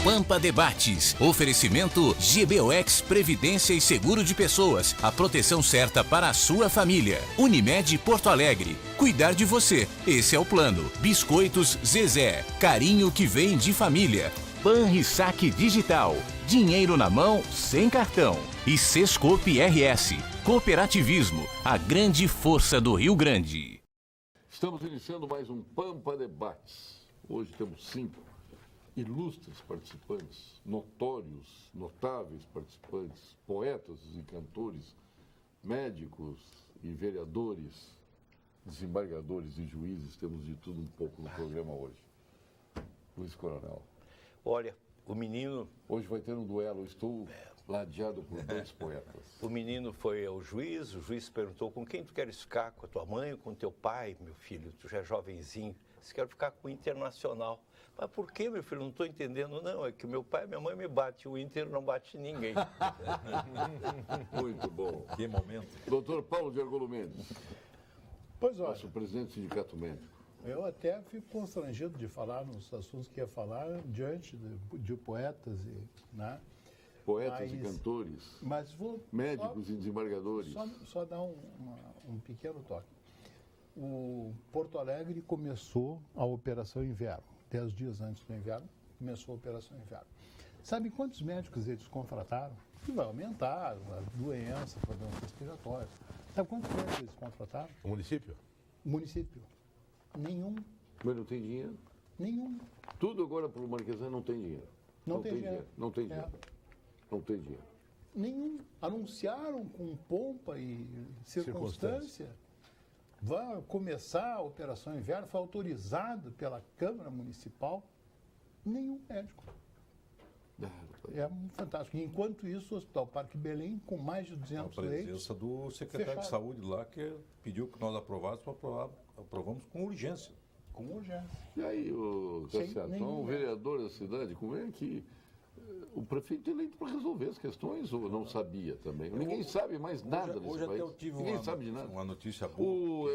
Pampa Debates. Oferecimento GBOX Previdência e Seguro de Pessoas. A proteção certa para a sua família. Unimed Porto Alegre. Cuidar de você. Esse é o plano. Biscoitos Zezé. Carinho que vem de família. Banrisac Digital. Dinheiro na mão, sem cartão. E Sescope RS. Cooperativismo. A grande força do Rio Grande. Estamos iniciando mais um Pampa Debates. Hoje temos 5 ilustres participantes, notórios, notáveis participantes, poetas e cantores, médicos e vereadores, desembargadores e juízes. Temos de tudo um pouco no programa hoje. Luiz Coronel. Olha, o menino... Hoje vai ter um duelo, eu estou ladeado por 2 poetas. O menino foi ao juiz, o juiz perguntou: com quem tu queres ficar? Com a tua mãe ou com teu pai, meu filho? Tu já é jovenzinho. Você quer ficar com o Internacional. Mas por que, meu filho? Não estou entendendo. Não, é que meu pai e minha mãe me batem, o Inter não bate ninguém. Muito bom. Que momento. Doutor Paulo de Argolo Mendes. Pois olha, Nosso presidente do Sindicato Médico. eu até fico constrangido de falar nos assuntos que ia falar diante de poetas e, né? Poetas e cantores, Mas vou médicos e desembargadores. só dar um pequeno toque. O Porto Alegre começou a Operação Inverno. 10 dias antes do inverno, começou a Operação Inverno. Sabe quantos médicos eles contrataram? Que vai aumentar a doença, problemas respiratórios. Sabe quantos médicos eles contrataram? O município? Município. Nenhum. Mas não tem dinheiro. Nenhum. Tudo agora para o Marquesã não tem dinheiro. Não tem dinheiro. Não tem dinheiro. Não tem dinheiro. Nenhum. Anunciaram com pompa e circunstância. Vai começar a Operação Inverno, foi autorizado pela Câmara Municipal. Nenhum médico. É fantástico. Enquanto isso, o Hospital Parque Belém, com mais de 200 A leitos... presença do secretário fechado. de Saúde lá, que pediu que nós aprovamos com urgência. Com urgência. E aí, o Cassiano, nenhum, o vereador da cidade, como é que o prefeito é eleito para resolver as questões ou não sabia também? Ninguém sabe mais nada desse Hoje até país. eu tive Ninguém sabe de nada. uma notícia boa.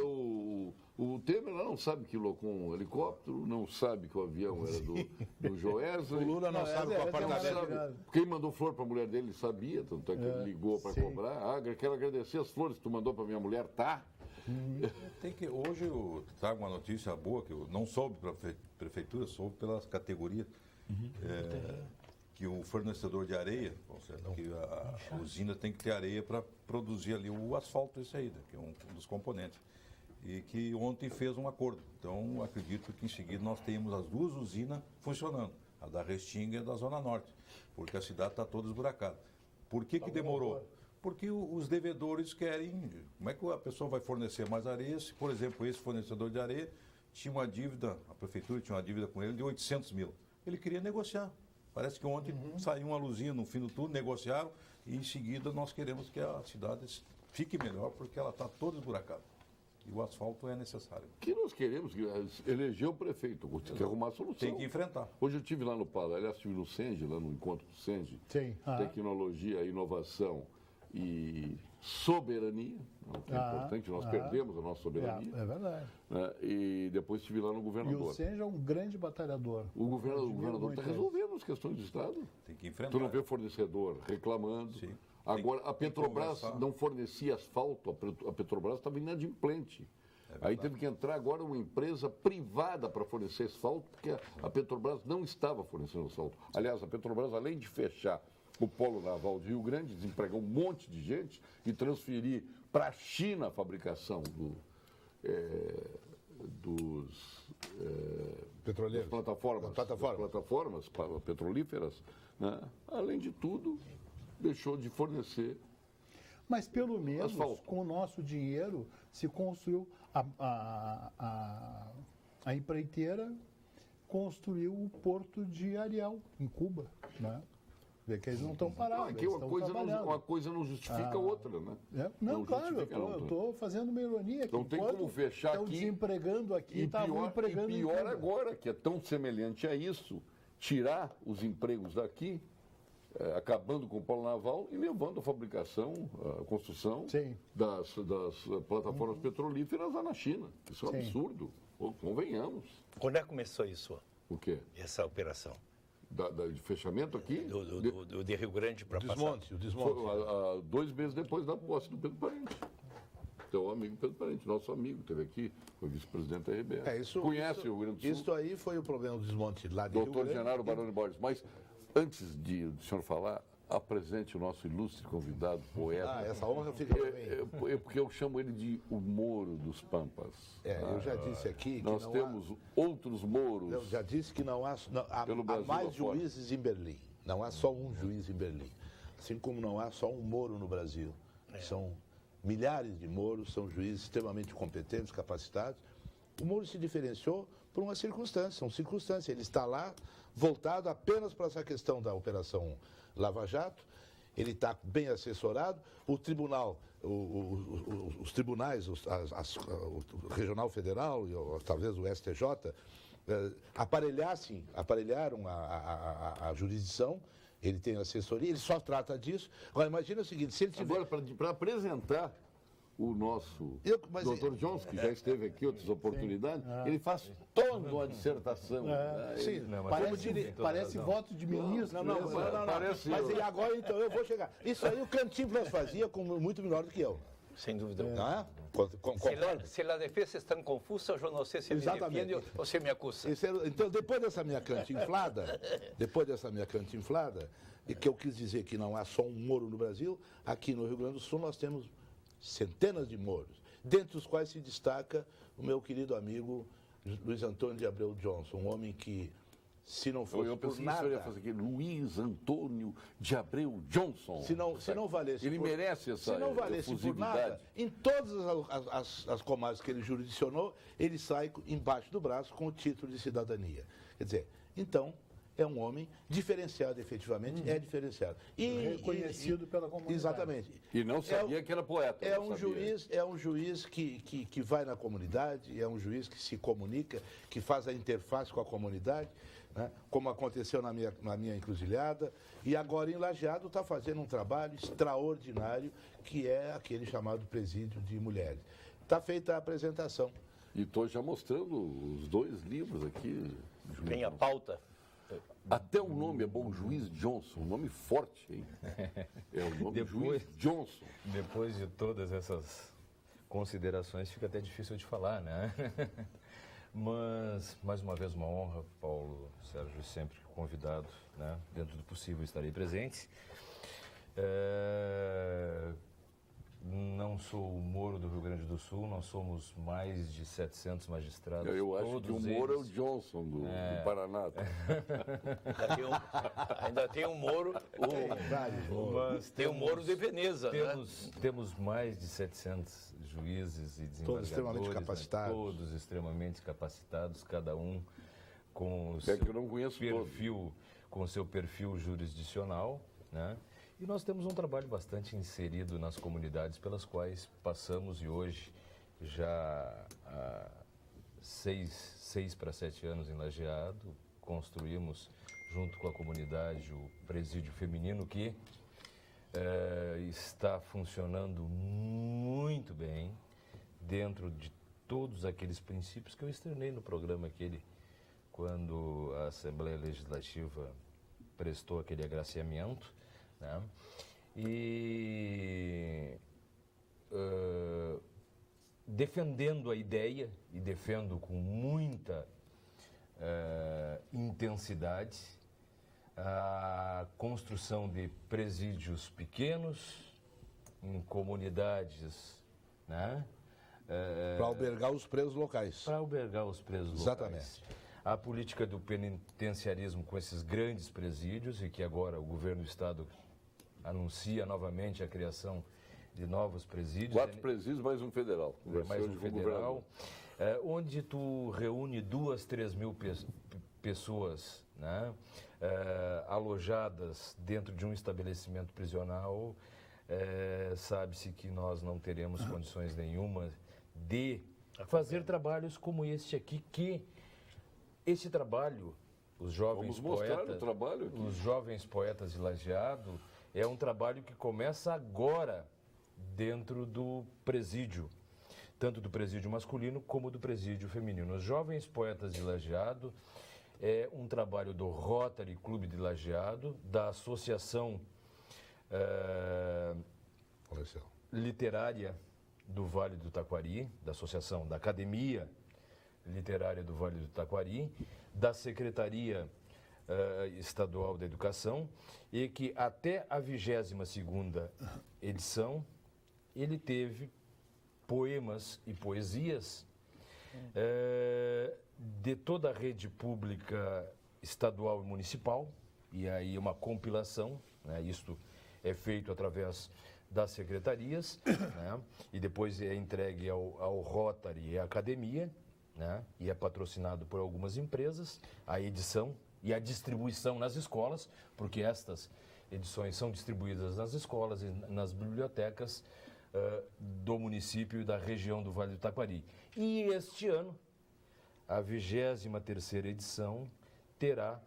O Temer lá não sabe que locou um helicóptero, não sabe que o avião era do Joesley. O Lula não sabe qual apartamento. Sabe. Quem mandou flor para a mulher dele sabia, tanto é que ele ligou para cobrar. Quero agradecer as flores que tu mandou para minha mulher, tá? Hoje eu trago uma notícia boa, que eu não soube pela prefeitura, soube pelas categorias. Que o fornecedor de areia, que a usina tem que ter areia para produzir ali o asfalto, esse aí, que é um dos componentes. E que ontem fez um acordo. Então, acredito que em seguida nós tenhamos as 2 usinas funcionando, a da Restinga e a da Zona Norte, porque a cidade está toda esburacada. Por que demorou? Porque os devedores querem... Como é que a pessoa vai fornecer mais areia se, por exemplo, esse fornecedor de areia tinha uma dívida, a prefeitura tinha uma dívida com ele de 800 mil. Ele queria negociar. Parece que ontem saiu uma luzinha no fim do túnel, negociaram, e em seguida nós queremos que a cidade fique melhor, porque ela está toda esburacada. E o asfalto é necessário. O que nós queremos? Eleger o prefeito, tem que arrumar a solução. Tem que enfrentar. Hoje eu estive lá no Pala, aliás, estive no Senge, lá no encontro do Senge. Sim. Tecnologia, inovação e soberania, que é importante, nós perdemos a nossa soberania. É verdade. E depois estive lá no E governador. o Senja é um grande batalhador. O governador está resolvendo as questões do Estado. Tem que enfrentar. Tu não vê fornecedor reclamando. Sim. Agora, a Petrobras não fornecia asfalto, a Petrobras estava inadimplente. Aí teve que entrar agora uma empresa privada para fornecer asfalto, porque a Petrobras não estava fornecendo asfalto. Aliás, a Petrobras, além de fechar o polo naval de Rio Grande, desempregar um monte de gente e transferir para a China a fabricação dos Petroleiros. plataformas petrolíferas, né? Além de tudo, deixou de fornecer. Mas pelo menos asfalto. com o nosso dinheiro se construiu a empreiteira construiu o porto de Ariel, em Cuba, né? Vê que eles não estão parados. Aqui uma coisa não justifica a outra, né? Não, claro, eu estou fazendo uma ironia aqui. Não tem como fechar estão aqui. Desempregando aqui, E estavam empregando pior, em Cuba. agora, que é tão semelhante a isso, tirar os empregos daqui, acabando com o polo naval e levando a fabricação, a construção das plataformas petrolíferas lá na China. Isso é um absurdo. Convenhamos. Quando é que começou isso? O quê? Essa operação? de fechamento aqui. De Rio Grande para O desmonte. Foi, 2 meses depois da posse do Pedro Parente. Teu amigo Pedro Parente, nosso amigo, esteve aqui, foi vice-presidente da RBS. Conhece o Rio Grande do Sul. Isso aí foi o problema do desmonte lá de Rio Doutor Grande. Genaro Baroni Borges. Mas, antes do senhor falar, apresente o nosso ilustre convidado, poeta. Essa honra fica para mim. Porque eu chamo ele de o Moro dos Pampas. Eu já disse aqui que nós temos outros Moros. Eu já disse que há Pelo Brasil mais afora. juízes em Berlim. Não há só um juiz em Berlim. Assim como não há só um Moro no Brasil. São milhares de Moros, são juízes extremamente competentes, capacitados. O Moro se diferenciou por uma circunstância, Ele está lá voltado apenas para essa questão da Operação Lava Jato. Ele está bem assessorado. O tribunal, os tribunais, o Regional Federal, talvez o STJ, aparelharam a jurisdição. Ele tem assessoria, ele só trata disso. Agora, imagina o seguinte, se ele tiver... Agora, para apresentar o nosso doutor Johnson, que já esteve aqui em outras oportunidades, ele faz toda uma dissertação. Sim, parece voto de ministro. Não. Parece Mas e agora, então, eu vou chegar. Isso aí o Cantinflas fazia muito melhor do que eu. Sem dúvida. Não é? Concorda? Se a defesa está confusa, eu não sei se me defende ou se me acusa. Então, depois dessa minha cantinflada, e que eu quis dizer que não há só um Moro no Brasil, aqui no Rio Grande do Sul nós temos centenas de Moros, dentre os quais se destaca o meu querido amigo Luiz Antônio de Abreu Johnson, um homem que, se não fosse eu por pensei nada... que o senhor ia fazer aqui, Luiz Antônio de Abreu Johnson. Se não valesse ele merece essa Se não valesse por nada, em todas as comarcas que ele jurisdicionou, ele sai embaixo do braço com o título de cidadania. Quer dizer, então, é um homem diferenciado, efetivamente, é diferenciado. Reconhecido pela comunidade. Exatamente. E não sabia que era poeta. É um juiz que vai na comunidade, é um juiz que se comunica, que faz a interface com a comunidade, né? Como aconteceu na minha encruzilhada, e agora em Lajeado está fazendo um trabalho extraordinário, que é aquele chamado Presídio de Mulheres. Está feita a apresentação. E estou já mostrando os 2 livros aqui. Tem a pauta. Até o nome é Bom Juiz Johnson, um nome forte, hein? É o nome Juiz Johnson. Depois de todas essas considerações, fica até difícil de falar, né? Mas, mais uma vez, uma honra, Paulo Sérgio, sempre convidado, né? Dentro do possível estarei presente. Não sou o Moro do Rio Grande do Sul, nós somos mais de 700 magistrados. Eu acho que o Moro é o Johnson do Paraná. Ainda tem um Moro, tem o Moro de Veneza. Temos mais de 700 juízes e desembargadores. Todos extremamente capacitados. Né? Todos extremamente capacitados, cada um com o que eu não conheço perfil, com o seu perfil jurisdicional, né? E nós temos um trabalho bastante inserido nas comunidades pelas quais passamos, e hoje, já há 6 para 7 anos em Lajeado, construímos, junto com a comunidade, o presídio feminino, que está funcionando muito bem, dentro de todos aqueles princípios que eu externei no programa quando a Assembleia Legislativa prestou aquele agraciamento, né? E defendendo a ideia, e defendo com muita intensidade, a construção de presídios pequenos, em comunidades, né? Para albergar os presos locais. Para albergar os presos Exatamente. locais. A política do penitenciarismo com esses grandes presídios, e que agora o governo do Estado anuncia novamente a criação de novos presídios. 4 presídios, mais um federal. Mais um federal, onde tu reúne 2, 3 mil pessoas, né, alojadas dentro de um estabelecimento prisional. Sabe-se que nós não teremos condições nenhuma de fazer trabalhos como este aqui, este trabalho, os jovens poetas de Lajeado, é um trabalho que começa agora dentro do presídio, tanto do presídio masculino como do presídio feminino. Os jovens poetas de Lajeado é um trabalho do Rotary Clube de Lajeado, da Associação Literária do Vale do Taquari, da Associação da Academia Literária do Vale do Taquari, da Secretaria Estadual da Educação, e que até a 22ª edição ele teve poemas e poesias de toda a rede pública estadual e municipal, e aí uma compilação, né? Isto é feito através das secretarias, né? E depois é entregue ao Rotary e à Academia, né? E é patrocinado por algumas empresas, a edição e a distribuição nas escolas, porque estas edições são distribuídas nas escolas e nas bibliotecas do município e da região do Vale do Taquari. E este ano, a 23ª edição terá,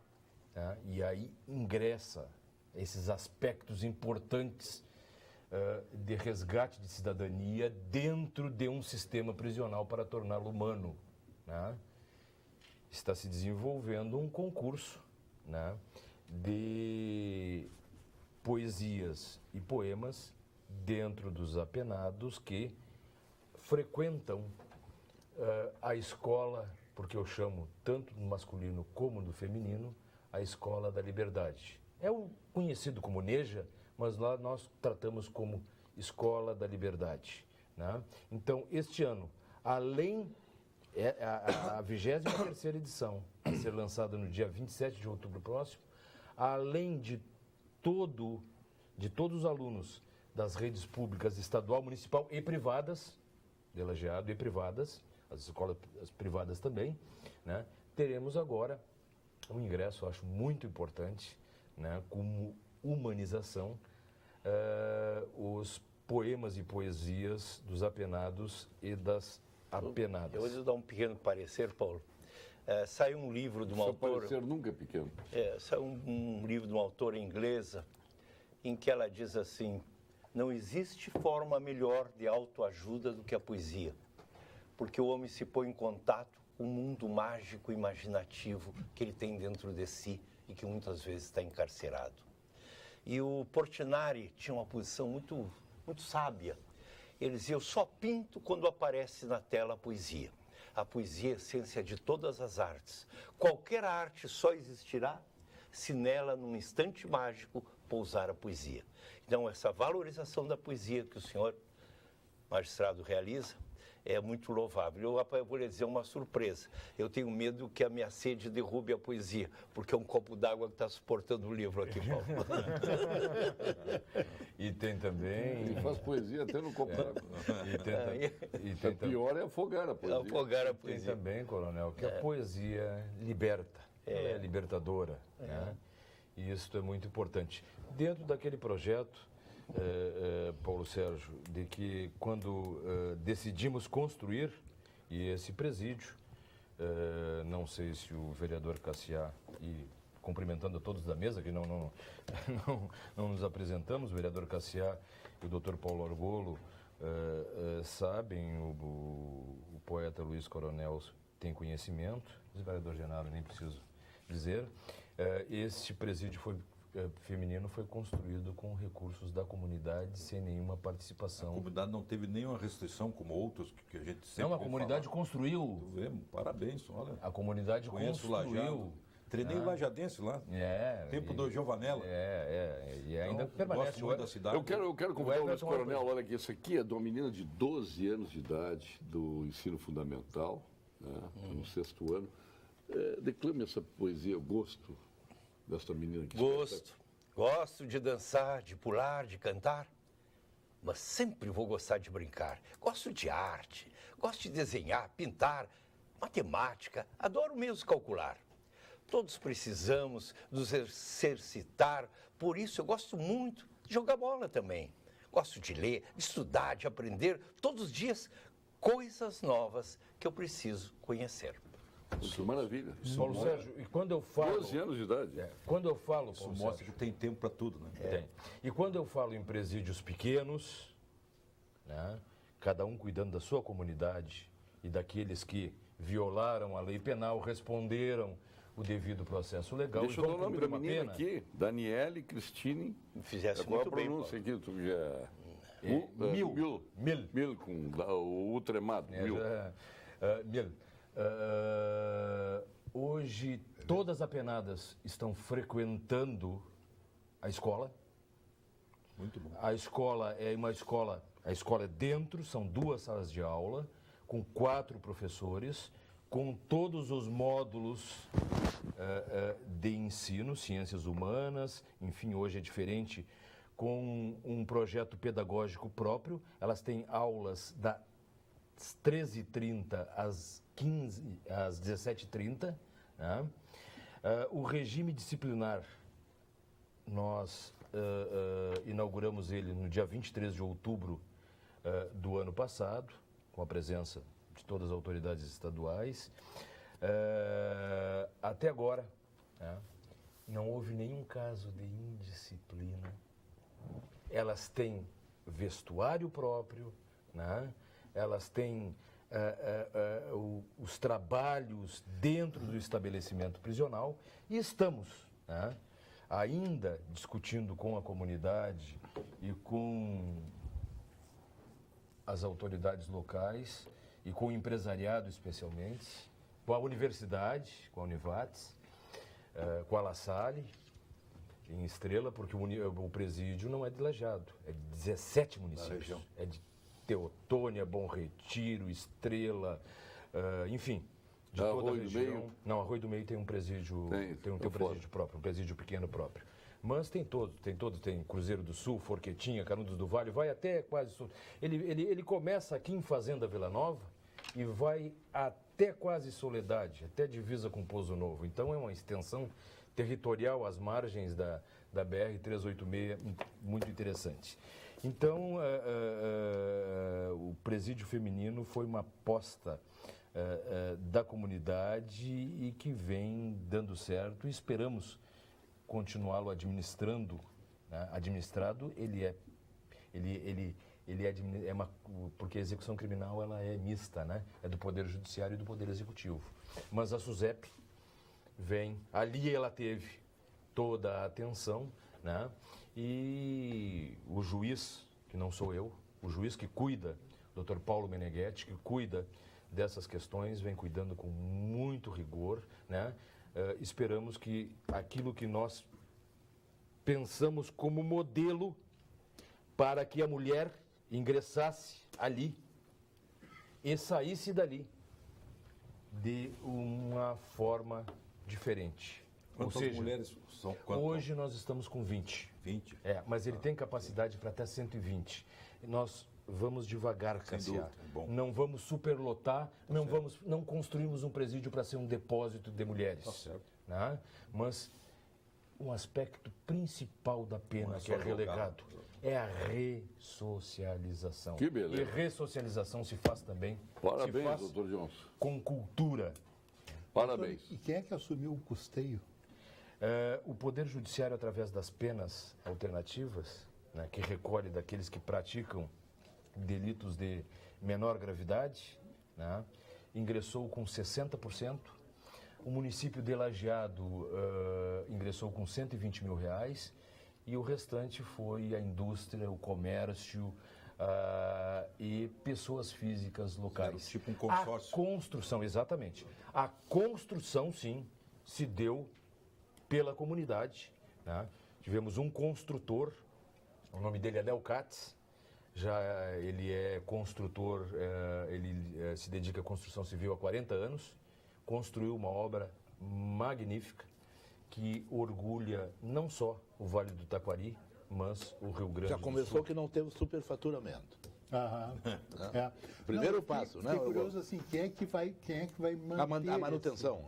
né, e aí ingressa esses aspectos importantes de resgate de cidadania dentro de um sistema prisional para torná-lo humano, né? Está se desenvolvendo um concurso, né, de poesias e poemas dentro dos apenados que frequentam a escola, porque eu chamo tanto no masculino como no feminino, a Escola da Liberdade. É o conhecido como NEJA, mas lá nós tratamos como Escola da Liberdade, né? Então, este ano, além a 23ª edição, a ser lançada no dia 27 de outubro próximo, além de todos os alunos das redes públicas estadual, municipal e privadas, de Lajeado e privadas, as escolas privadas também, né? Teremos agora um ingresso, eu acho muito importante, né? Como humanização, os poemas e poesias dos apenados e das apenadas. Eu vou dar um pequeno parecer, Paulo. Saiu um livro de uma autora... Seu parecer nunca é pequeno. Saiu um livro de uma autora inglesa em que ela diz assim: não existe forma melhor de autoajuda do que a poesia, porque o homem se põe em contato com o mundo mágico e imaginativo que ele tem dentro de si e que muitas vezes está encarcerado. E o Portinari tinha uma posição muito, muito sábia. Ele dizia: eu só pinto quando aparece na tela a poesia. A poesia é a essência de todas as artes. Qualquer arte só existirá se nela, num instante mágico, pousar a poesia. Então, essa valorização da poesia que o senhor magistrado realiza é muito louvável. Eu vou lhe dizer uma surpresa. Eu tenho medo que a minha sede derrube a poesia, porque é um copo d'água que está suportando o livro aqui, Paulo. E tem também... Ele faz poesia até no copo d'água. E pior é afogar a poesia. Afogar a Tem poesia. também, coronel, que a poesia liberta, ela é libertadora, né? E isso é muito importante. Dentro daquele projeto, Paulo Sérgio, de que quando decidimos construir e esse presídio, não sei se o vereador Cassiá, e cumprimentando a todos da mesa, que não nos apresentamos, o vereador Cassiá e o doutor Paulo Argolo sabem, o poeta Luiz Coronel tem conhecimento, o vereador Genaro nem preciso dizer, este presídio feminino foi construído com recursos da comunidade, sem nenhuma participação. A comunidade não teve nenhuma restrição, como outros que a gente sempre Não, a comunidade construiu. Parabéns, olha. A comunidade Conheço construiu. Treinei o lajadense lá. Tempo do Giovanella. E ainda então, permanece. Gosto muito da cidade. Eu quero convidar o Luiz Coronel, olha aqui, isso aqui é de uma menina de 12 anos de idade, do ensino fundamental, né, no 6º ano. Declame essa poesia, eu gosto desta menina aqui. Gosto de dançar, de pular, de cantar, mas sempre vou gostar de brincar. Gosto de arte, gosto de desenhar, pintar, matemática, adoro mesmo calcular. Todos precisamos nos exercitar, por isso eu gosto muito de jogar bola também. Gosto de ler, de estudar, de aprender todos os dias coisas novas que eu preciso conhecer. Isso, maravilha. Paulo Sérgio, e quando eu falo... 12 anos de idade. Quando eu falo, Isso Paulo mostra Sérgio, que tem tempo para tudo, né? tem. E quando eu falo em presídios pequenos, né, cada um cuidando da sua comunidade e daqueles que violaram a lei penal, responderam o devido processo legal. Deixa e eu vão dar o nome cumprir da uma menina pena. aqui, Daniele Cristine. Fizesse Qual a muito bem, pronúncia Paulo. aqui? Tu já... Mil. Mil, com o ultremado. Mil. Mil. Hoje, todas as penadas estão frequentando a escola. Muito bom. A escola é uma escola, a escola é dentro, são 2 salas de aula, com 4 professores, com todos os módulos de ensino, ciências humanas, enfim, hoje é diferente, com um projeto pedagógico próprio. Elas têm aulas das 13h30 às 17h30. Né? O regime disciplinar, nós inauguramos ele no dia 23 de outubro do ano passado, com a presença de todas as autoridades estaduais. Até agora, né, não houve nenhum caso de indisciplina. Elas têm vestuário próprio, né? Elas têm os trabalhos dentro do estabelecimento prisional e estamos, né, ainda discutindo com a comunidade e com as autoridades locais e com o empresariado especialmente, com a universidade, com a Univates, com a La Salle, em Estrela, porque o presídio não é de Lajeado, é de 17 municípios. É de Teotônia, Bom Retiro, Estrela, enfim, de toda a região. Não, Arroio do Meio tem um presídio, tem um presídio próprio, um presídio pequeno próprio. Mas tem todos, tem Cruzeiro do Sul, Forquetinha, Canudos do Vale, vai até quase... Ele começa aqui em Fazenda Vila Nova e vai até quase Soledade, até divisa com Pouso Novo. Então é uma extensão territorial às margens da BR-386, muito interessante. Então, o presídio feminino foi uma aposta da comunidade e que vem dando certo e esperamos continuá-lo administrando. Né? Administrado, porque a execução criminal ela é mista, né? É do Poder Judiciário e do Poder Executivo. Mas a SUSEP vem, ali ela teve toda a atenção, né? E o juiz, que não sou eu, o juiz que cuida, Dr. Paulo Meneghetti, que cuida dessas questões, vem cuidando com muito rigor, né? Esperamos que aquilo que nós pensamos como modelo para que a mulher ingressasse ali e saísse dali de uma forma diferente. Quantas Ou seja, mulheres são? Hoje nós estamos com 20. 20? Mas ele tem capacidade para até 120. Nós vamos devagar, Cassiar. Não vamos superlotar, não construímos um presídio para ser um depósito de mulheres. Tá certo. Né? Mas um aspecto principal da pena que é relegado é a ressocialização. Que beleza. E ressocialização se faz também Parabéns, doutor Johnson. com cultura. Parabéns. E quem é que assumiu o custeio? O Poder Judiciário, através das penas alternativas, né, que recolhe daqueles que praticam delitos de menor gravidade, né, ingressou com 60%. O município de Lajeado ingressou com R$120 mil e o restante foi a indústria, o comércio e pessoas físicas locais. Tipo um consórcio. A construção, exatamente. A construção, sim, se deu pela comunidade. Né? Tivemos um construtor, o nome dele é Léo Katz, ele é construtor, ele se dedica à construção civil há 40 anos, construiu uma obra magnífica que orgulha não só o Vale do Taquari, mas o Rio Grande do Sul. Já começou que não teve superfaturamento. Primeiro passo, né? Fiquei curioso assim, quem é que vai manter a manutenção.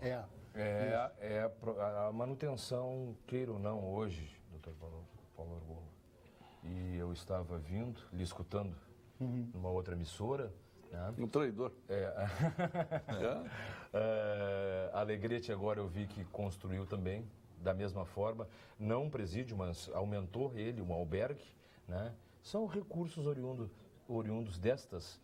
A manutenção, queira ou não, hoje, doutor Paulo Argolo, e eu estava vindo, lhe escutando numa outra emissora. Né? Um traidor. Alegrete agora eu vi que construiu também, da mesma forma, não um presídio, mas aumentou ele, um albergue. Né? São recursos oriundos destas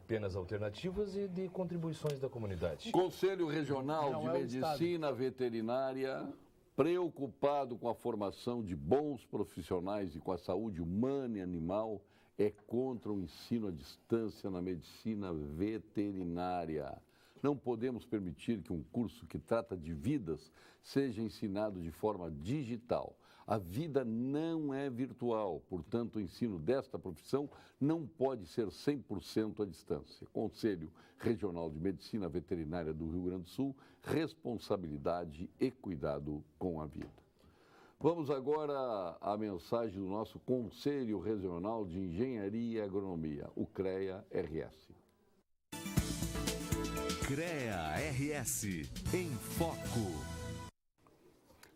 penas alternativas e de contribuições da comunidade. Conselho Regional Não de é o Medicina Veterinária, preocupado com a formação de bons profissionais e com a saúde humana e animal, é contra o ensino à distância na medicina veterinária. Não podemos permitir que um curso que trata de vidas seja ensinado de forma digital. A vida não é virtual, portanto, o ensino desta profissão não pode ser 100% à distância. Conselho Regional de Medicina Veterinária do Rio Grande do Sul, responsabilidade e cuidado com a vida. Vamos agora à mensagem do nosso Conselho Regional de Engenharia e Agronomia, o CREA-RS. CREA-RS em Foco.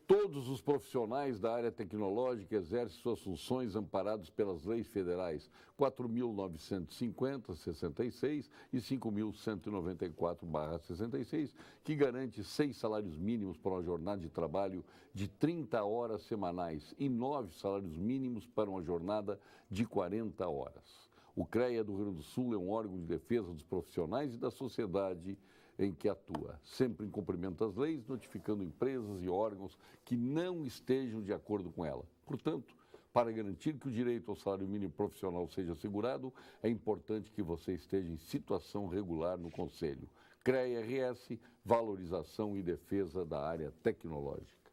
Todos os profissionais da área tecnológica exercem suas funções amparados pelas leis federais 4.950/66 e 5.194/66, que garante 6 salários mínimos para uma jornada de trabalho de 30 horas semanais e 9 salários mínimos para uma jornada de 40 horas. O CREA do Rio Grande do Sul é um órgão de defesa dos profissionais e da sociedade em que atua, sempre em cumprimento às leis, notificando empresas e órgãos que não estejam de acordo com ela. Portanto, para garantir que o direito ao salário mínimo profissional seja assegurado, é importante que você esteja em situação regular no Conselho. CREA-RS, valorização e defesa da área tecnológica.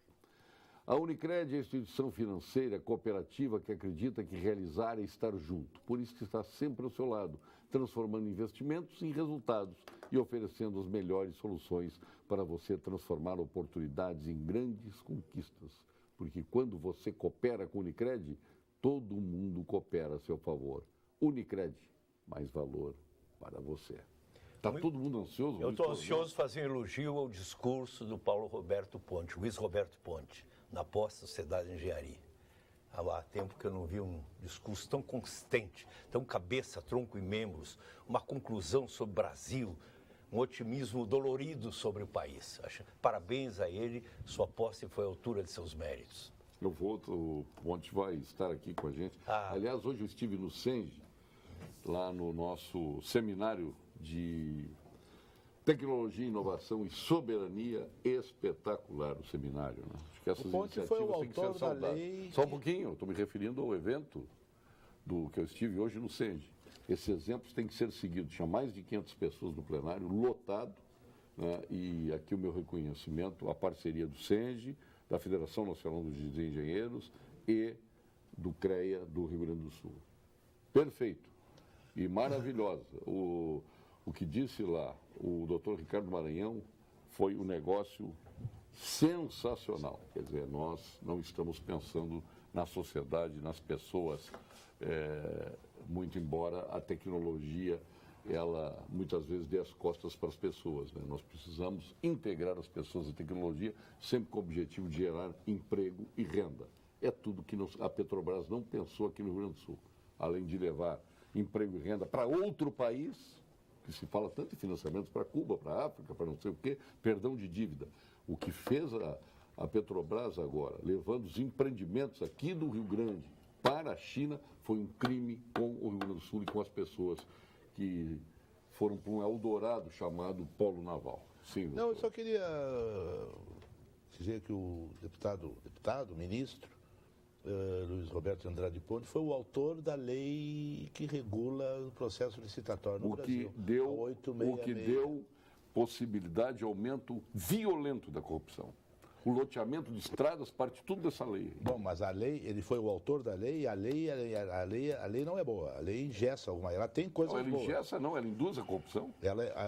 A Unicred é a instituição financeira cooperativa que acredita que realizar é estar junto. Por isso que está sempre ao seu lado, transformando investimentos em resultados e oferecendo as melhores soluções para você transformar oportunidades em grandes conquistas. Porque quando você coopera com a Unicred, todo mundo coopera a seu favor. Unicred, mais valor para você. Está todo mundo ansioso? Eu estou ansioso fazer um elogio ao discurso do Paulo Roberto Ponte, Luiz Roberto Ponte, na pós-Sociedade de Engenharia. Há tempo que eu não vi um discurso tão consistente, tão cabeça, tronco e membros, uma conclusão sobre o Brasil, um otimismo dolorido sobre o país. Parabéns a ele, sua posse foi à altura de seus méritos. O Ponte vai estar aqui com a gente. Aliás, hoje eu estive no SENGE, lá no nosso seminário de Tecnologia, Inovação e Soberania, espetacular o seminário. Né? Acho que essas o Ponte foi o autor da lei... Só um pouquinho, estou me referindo ao evento do que eu estive hoje no SENGE. Esses exemplos têm que ser seguidos. Tinha mais de 500 pessoas no plenário, lotado, né? E aqui o meu reconhecimento, a parceria do SENGE, da Federação Nacional dos Engenheiros e do CREA do Rio Grande do Sul. Perfeito e maravilhosa. O que disse lá o doutor Ricardo Maranhão foi um negócio sensacional. Quer dizer, nós não estamos pensando na sociedade, nas pessoas, muito embora a tecnologia, ela muitas vezes dê as costas para as pessoas. Né? Nós precisamos integrar as pessoas à tecnologia, sempre com o objetivo de gerar emprego e renda. É tudo que a Petrobras não pensou aqui no Rio Grande do Sul. Além de levar emprego e renda para outro país, que se fala tanto em financiamentos para Cuba, para a África, para não sei o quê, perdão de dívida. O que fez a Petrobras agora, levando os empreendimentos aqui do Rio Grande para a China, foi um crime com o Rio Grande do Sul e com as pessoas que foram para um Eldorado chamado Polo Naval. Sim, não, eu só queria dizer que o deputado, ministro, Luiz Roberto Andrade Ponte, foi o autor da lei que regula o processo licitatório no Brasil. O que deu possibilidade de aumento violento da corrupção. O loteamento de estradas parte tudo dessa lei. Bom, mas a lei, ele foi o autor da lei e a lei não é boa. A lei engessa alguma. Ela tem coisas boas. Ela engessa não, ela induz a corrupção.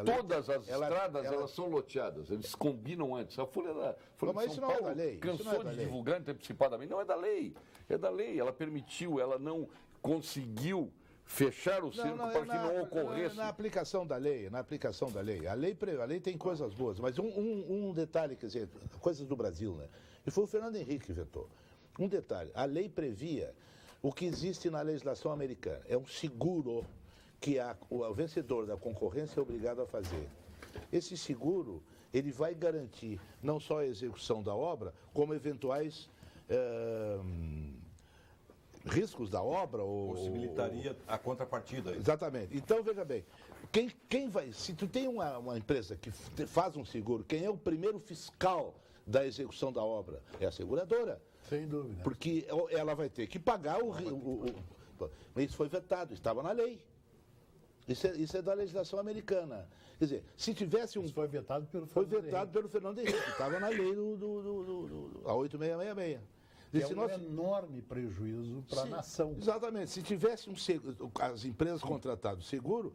Todas as estradas, elas são loteadas. Eles combinam antes. A Folha de São Paulo cansou de divulgar antecipadamente. Não é da lei. É da lei. Ela permitiu, ela não conseguiu fechar o cerco para que não ocorresse. Na aplicação da lei. A lei tem coisas boas, mas um detalhe, quer dizer, coisas do Brasil, né? E foi o Fernando Henrique que vetou. Um detalhe, a lei previa o que existe na legislação americana. É um seguro que o vencedor da concorrência é obrigado a fazer. Esse seguro, ele vai garantir não só a execução da obra, como eventuais riscos da obra. Possibilitaria a contrapartida. Exatamente. Então, veja bem, quem vai, se tu tem uma empresa que faz um seguro, quem é o primeiro fiscal da execução da obra? É a seguradora. Sem dúvida. Porque ela vai ter que pagar Isso foi vetado, estava na lei. Isso é da legislação americana. Quer dizer, se tivesse um... Isso foi vetado pelo Fernando Henrique. Estava na lei a 8666. É um enorme prejuízo para a nação. Exatamente. Se tivesse as empresas contratadas seguro,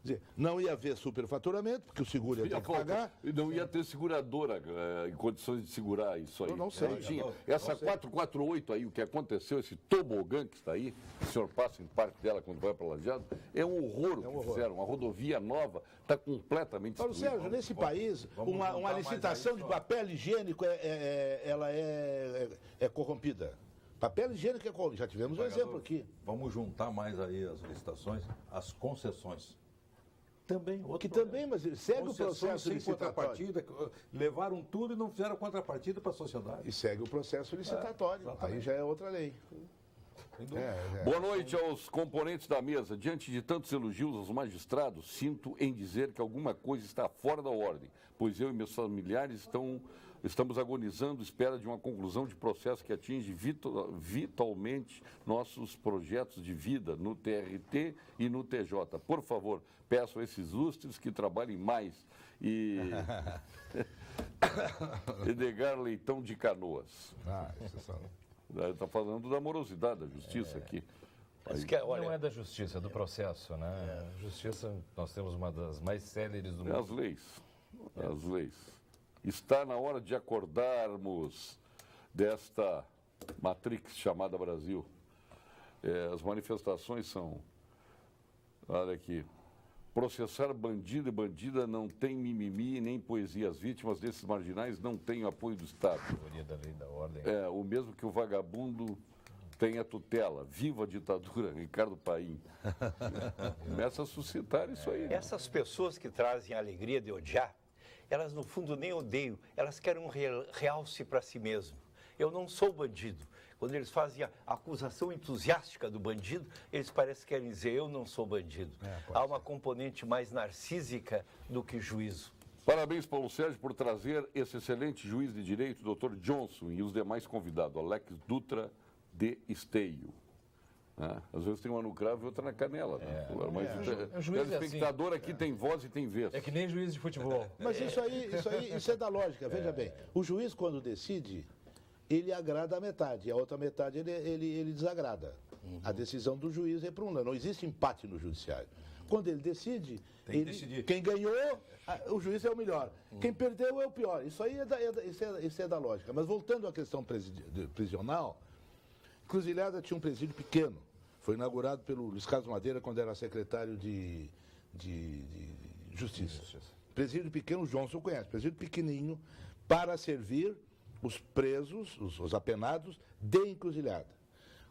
dizer, não ia haver superfaturamento, porque o seguro ia ter que pagar. E não ia ter seguradora em condições de segurar isso aí. Eu não sei. Essa 448 aí, o que aconteceu, esse tobogã que está aí, o senhor passa em parte dela quando vai para Lajeado, é um horror o que fizeram. Uma rodovia nova está completamente Paulo destruída. Sérgio, nesse país, uma licitação de papel higiênico ela é corrompida. Papel higiênico é corrompido. Já tivemos um exemplo aqui. Vamos juntar mais aí as licitações, as concessões. Também, mas segue o processo sem licitatório. Contrapartida, levaram tudo e não fizeram contrapartida para a sociedade. E segue o processo licitatório. Aí já é outra lei. Boa noite aos componentes da mesa. Diante de tantos elogios aos magistrados, sinto em dizer que alguma coisa está fora da ordem, pois eu e meus familiares estamos agonizando à espera de uma conclusão de processo que atinge vitalmente nossos projetos de vida no TRT e no TJ. Por favor, peço a esses ilustres que trabalhem mais. Edgar Leitão de Canoas. Está falando da morosidade da justiça aqui. Não é da justiça, é do processo, né? Justiça, nós temos uma das mais céleres do mundo. As leis. Está na hora de acordarmos desta matrix chamada Brasil. As manifestações são, olha aqui, processar bandido e bandida não tem mimimi nem poesia. As vítimas desses marginais não têm apoio do Estado. Teoria da lei da ordem. O mesmo que o vagabundo tem a tutela. Viva a ditadura, Ricardo Paim. Começa a suscitar isso aí. Essas pessoas que trazem a alegria de odiar, elas no fundo nem odeiam, elas querem um realce para si mesmo. Eu não sou bandido. Quando eles fazem a acusação entusiástica do bandido, eles parecem que querem dizer, eu não sou bandido. Há uma componente mais narcísica do que juízo. Parabéns, Paulo Sérgio, por trazer esse excelente juiz de direito, Dr. Johnson, e os demais convidados, Alex Dutra de Esteio. Às vezes tem uma no cravo e outra na canela. Mas o telespectador aqui tem voz e tem vez. É que nem juiz de futebol. Mas isso é da lógica. Veja bem, o juiz quando decide, ele agrada a metade, a outra metade ele desagrada. A decisão do juiz é para um. Não existe empate no judiciário. Quando ele decide, quem ganhou, o juiz é o melhor. Quem perdeu é o pior. Isso aí isso é da lógica. Mas voltando à questão prisional, Encruzilhada tinha um presídio pequeno. Foi inaugurado pelo Luiz Carlos Madeira quando era secretário de Justiça. Presídio pequeno, o Johnson conhece. Presídio pequenininho para servir os presos, os apenados de Encruzilhada.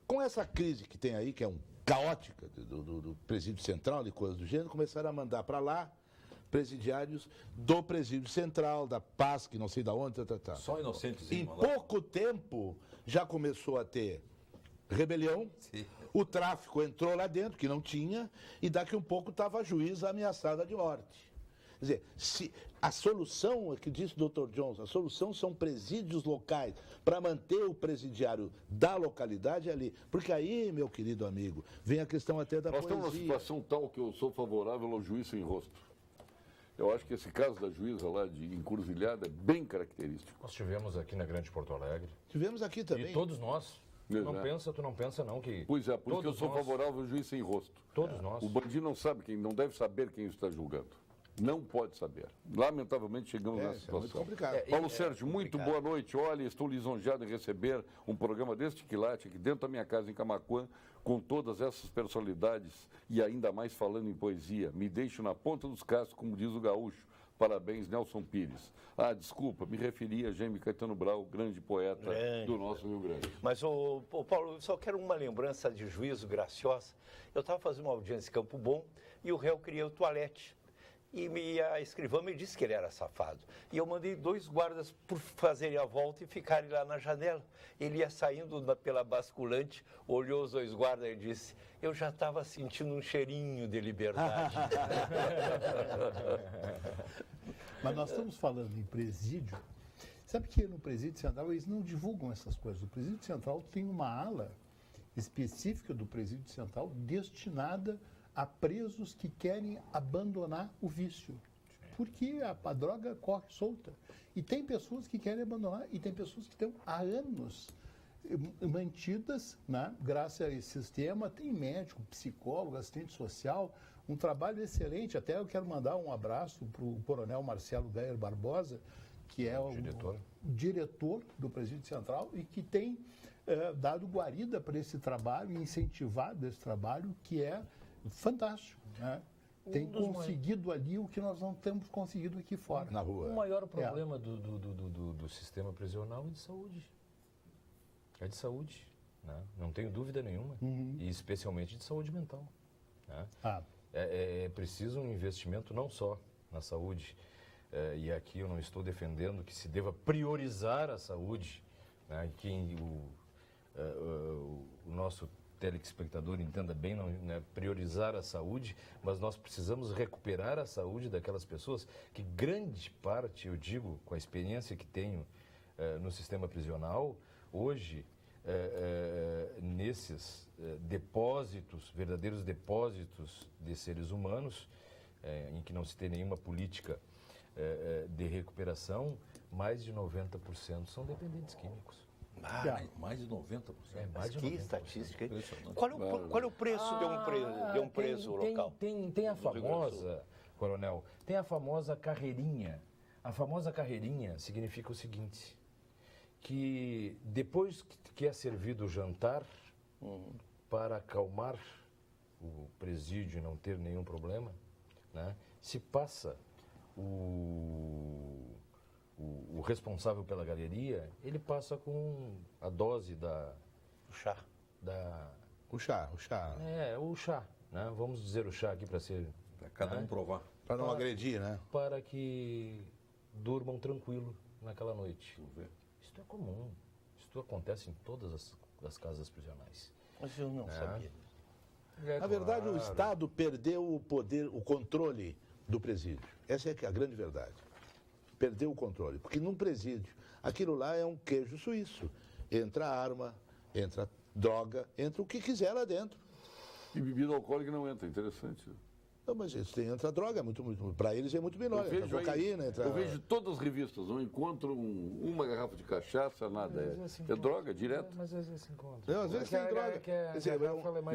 Com essa crise que tem aí, que é caótica do presídio central e coisas do gênero, começaram a mandar para lá presidiários do presídio central, da Paz, que não sei de onde, Só inocentes. Em pouco tempo já começou a ter rebelião. Sim. O tráfico entrou lá dentro, que não tinha, e daqui um pouco estava a juíza ameaçada de morte. Quer dizer, a solução, é que disse o Dr. Johnson, a solução são presídios locais, para manter o presidiário da localidade ali. Porque aí, meu querido amigo, vem a questão até da poesia. Nós temos uma situação tal que eu sou favorável ao juiz sem rosto. Eu acho que esse caso da juíza lá de Encruzilhada é bem característico. Nós tivemos aqui na Grande Porto Alegre. Tivemos aqui também. E todos nós. Tu não pensa não que... Pois é, por isso que eu sou favorável ao juiz sem rosto. Todos nós. O bandido não deve saber quem está julgando. Não pode saber. Lamentavelmente chegamos nessa situação. É muito complicado. Paulo Sérgio, muito boa noite. Olha, estou lisonjeado em receber um programa deste quilate aqui dentro da minha casa em Camaquã, com todas essas personalidades e ainda mais falando em poesia. Me deixo na ponta dos cascos, como diz o gaúcho. Parabéns, Nelson Pires. Desculpa, me referi a Jaime Caetano Brau, grande poeta do nosso Rio Grande. Mas, Paulo, eu só quero uma lembrança de juízo graciosa. Eu estava fazendo uma audiência em Campo Bom e o réu queria o toalete. E a escrivã me disse que ele era safado. E eu mandei 2 guardas por fazerem a volta e ficarem lá na janela. Ele ia saindo pela basculante, olhou os 2 guardas e disse: eu já estava sentindo um cheirinho de liberdade. Mas nós estamos falando em presídio. Sabe que no Presídio Central eles não divulgam essas coisas. O Presídio Central tem uma ala específica do Presídio Central destinada a presos que querem abandonar o vício. Porque a droga corre solta. E tem pessoas que querem abandonar e tem pessoas que estão há anos mantidas, né, graças a esse sistema. Tem médico, psicólogo, assistente social, um trabalho excelente. Até eu quero mandar um abraço para o coronel Marcelo Geyer Barbosa, que é o diretor do Presídio Central e que tem dado guarida para esse trabalho, incentivado esse trabalho, que é fantástico, né? Tem conseguido ali o que nós não temos conseguido aqui fora. Na rua. O maior problema do sistema prisional é de saúde. É de saúde, né? Não tenho dúvida nenhuma. E especialmente de saúde mental. Né? É preciso um investimento não só na saúde, e aqui eu não estou defendendo que se deva priorizar a saúde, né? Que o nosso telespectador entenda bem, não é priorizar a saúde, mas nós precisamos recuperar a saúde daquelas pessoas que grande parte, eu digo, com a experiência que tenho no sistema prisional, hoje, nesses depósitos, verdadeiros depósitos de seres humanos, em que não se tem nenhuma política de recuperação, mais de 90% são dependentes químicos. Mais de 90%. Mas que estatística, hein? Qual é o preço de um preso local? Tem a famosa, coronel, tem a famosa carreirinha. A famosa carreirinha significa o seguinte, que depois que é servido o jantar, para acalmar o presídio e não ter nenhum problema, né, se passa o responsável pela galeria, ele passa com a dose O chá. O chá. O chá, né? Vamos dizer o chá aqui para ser... Para cada um provar. Para não agredir, né? Para que durmam tranquilo naquela noite. Isto é comum. Isto acontece em todas as casas prisionais. Mas eu não sabia. Na verdade, o Estado perdeu o poder, o controle do presídio. Essa é a grande verdade. Perdeu o controle. Porque num presídio, aquilo lá é um queijo suíço. Entra arma, entra droga, entra o que quiser lá dentro. E bebida alcoólica não entra, interessante. Não, mas entra droga, para eles é muito menor. Entra cocaína, eu vejo todas as revistas, não encontro uma garrafa de cachaça, nada. É droga, direto. Mas às vezes se encontra. Não, às vezes tem droga.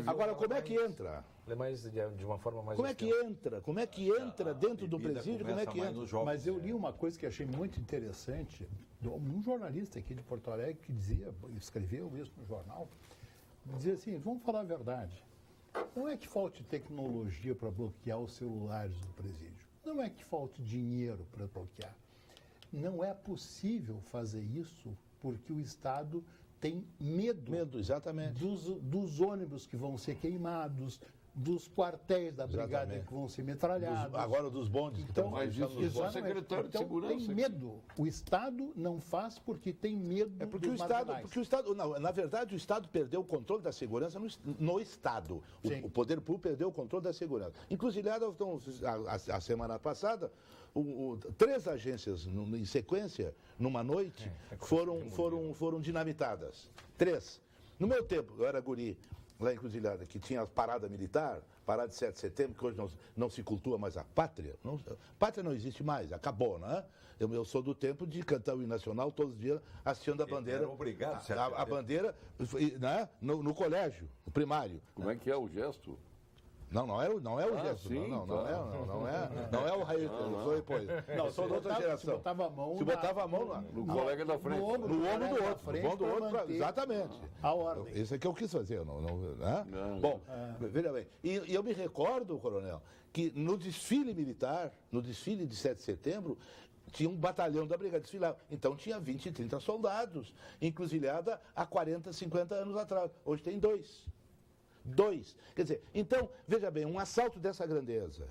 Agora, como é que entra? De uma forma mais... Como é que entra? Como é que entra dentro do presídio? Como é que entra? Mas eu li uma coisa que achei muito interessante, um jornalista aqui de Porto Alegre que escreveu isso no jornal, dizia assim, vamos falar a verdade. Não é que falte tecnologia para bloquear os celulares do presídio. Não é que falte dinheiro para bloquear. Não é possível fazer isso porque o Estado tem medo exatamente. Dos ônibus que vão ser queimados, dos quartéis da brigada que vão ser metralhados. Agora dos bondes que estão... Mas isso o secretário de segurança. Tem medo. O Estado não faz porque tem medo porque o Estado, na verdade, o Estado perdeu o controle da segurança no Estado. O poder público perdeu o controle da segurança. Inclusive, a semana passada, 3 agências em sequência, numa noite, foram dinamitadas. 3. No meu tempo, eu era guri, lá em Encruzilhada, que tinha a parada militar, parada de 7 de setembro, que hoje não se cultua mais a pátria. Pátria não existe mais, acabou, né? Eu sou do tempo de cantar o hino nacional todos os dias, assistindo a bandeira. Obrigado, a bandeira, né? No colégio, no primário. Como é que é o gesto? Não é o gesto. Sim, não é o rei. Não, sou de outra geração. Se botava a mão, no colega da frente. No ombro do outro. Exatamente. A ordem. Isso é que eu quis fazer. Bom, veja bem. E eu me recordo, coronel, que no desfile militar, no desfile de 7 de setembro, tinha um batalhão da brigada desfilava. Então tinha 20, 30 soldados, encruzilhada há 40, 50 anos atrás. Hoje tem 2. Quer dizer, então, veja bem, um assalto dessa grandeza,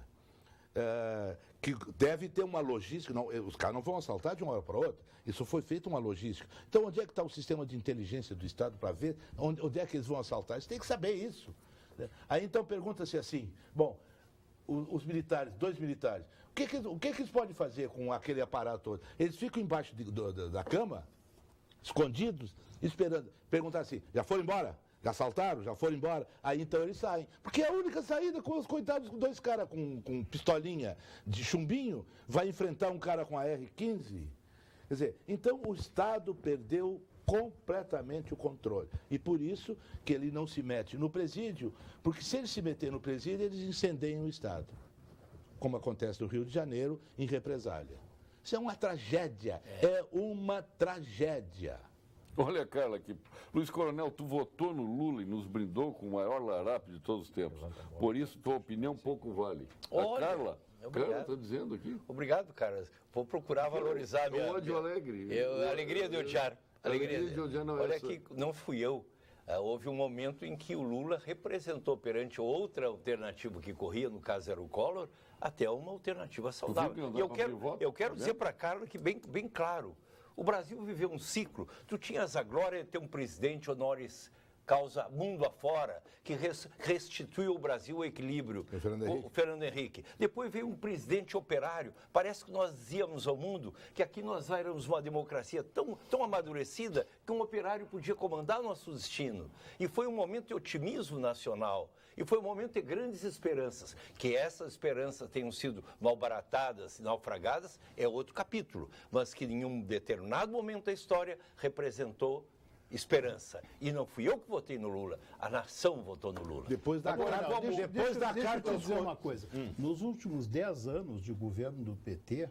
que deve ter uma logística. Não, os caras não vão assaltar de uma hora para outra. Isso foi feito uma logística. Então, onde é que está o sistema de inteligência do Estado para ver onde é que eles vão assaltar? Eles têm que saber isso. Aí, então, pergunta-se assim, bom, os militares, 2 militares, o que eles podem fazer com aquele aparato todo? Eles ficam embaixo da cama, escondidos, esperando. Perguntar assim, já foram embora? Já assaltaram? Já foram embora? Aí então eles saem. Porque é a única saída com os coitados, 2 caras com pistolinha de chumbinho, vai enfrentar um cara com a R-15. Quer dizer, então o Estado perdeu completamente o controle. E por isso que ele não se mete no presídio, porque se ele se meter no presídio, eles incendeiam o Estado. Como acontece no Rio de Janeiro, em represália. Isso é uma tragédia. É uma tragédia. Olha, Carla, aqui. Luiz Coronel, tu votou no Lula e nos brindou com o maior larápio de todos os tempos. Por isso, tua opinião pouco vale. Olha, a Carla obrigado. Está dizendo aqui. Obrigado, cara. Vou procurar valorizar minha... ódio alegre. Alegria de odiar. Alegria de odiar não é Olha essa. que não fui eu. Houve um momento em que o Lula representou perante outra alternativa que corria, no caso era o Collor, até uma alternativa saudável. E eu quero dizer para a Carla que bem claro, o Brasil viveu um ciclo. Tu tinhas a glória de ter um presidente honoris causa mundo afora, que restituiu ao Brasil o equilíbrio, o Fernando Henrique. Depois veio um presidente operário. Parece que nós dizíamos ao mundo que aqui nós éramos uma democracia tão amadurecida que um operário podia comandar nosso destino. E foi um momento de otimismo nacional. E foi um momento de grandes esperanças. Que essas esperanças tenham sido malbaratadas e naufragadas é outro capítulo. Mas que em um determinado momento da história representou esperança. E não fui eu que votei no Lula, a nação votou no Lula. Depois da carta, deixa eu dizer uma coisa. Nos últimos 10 anos de governo do PT,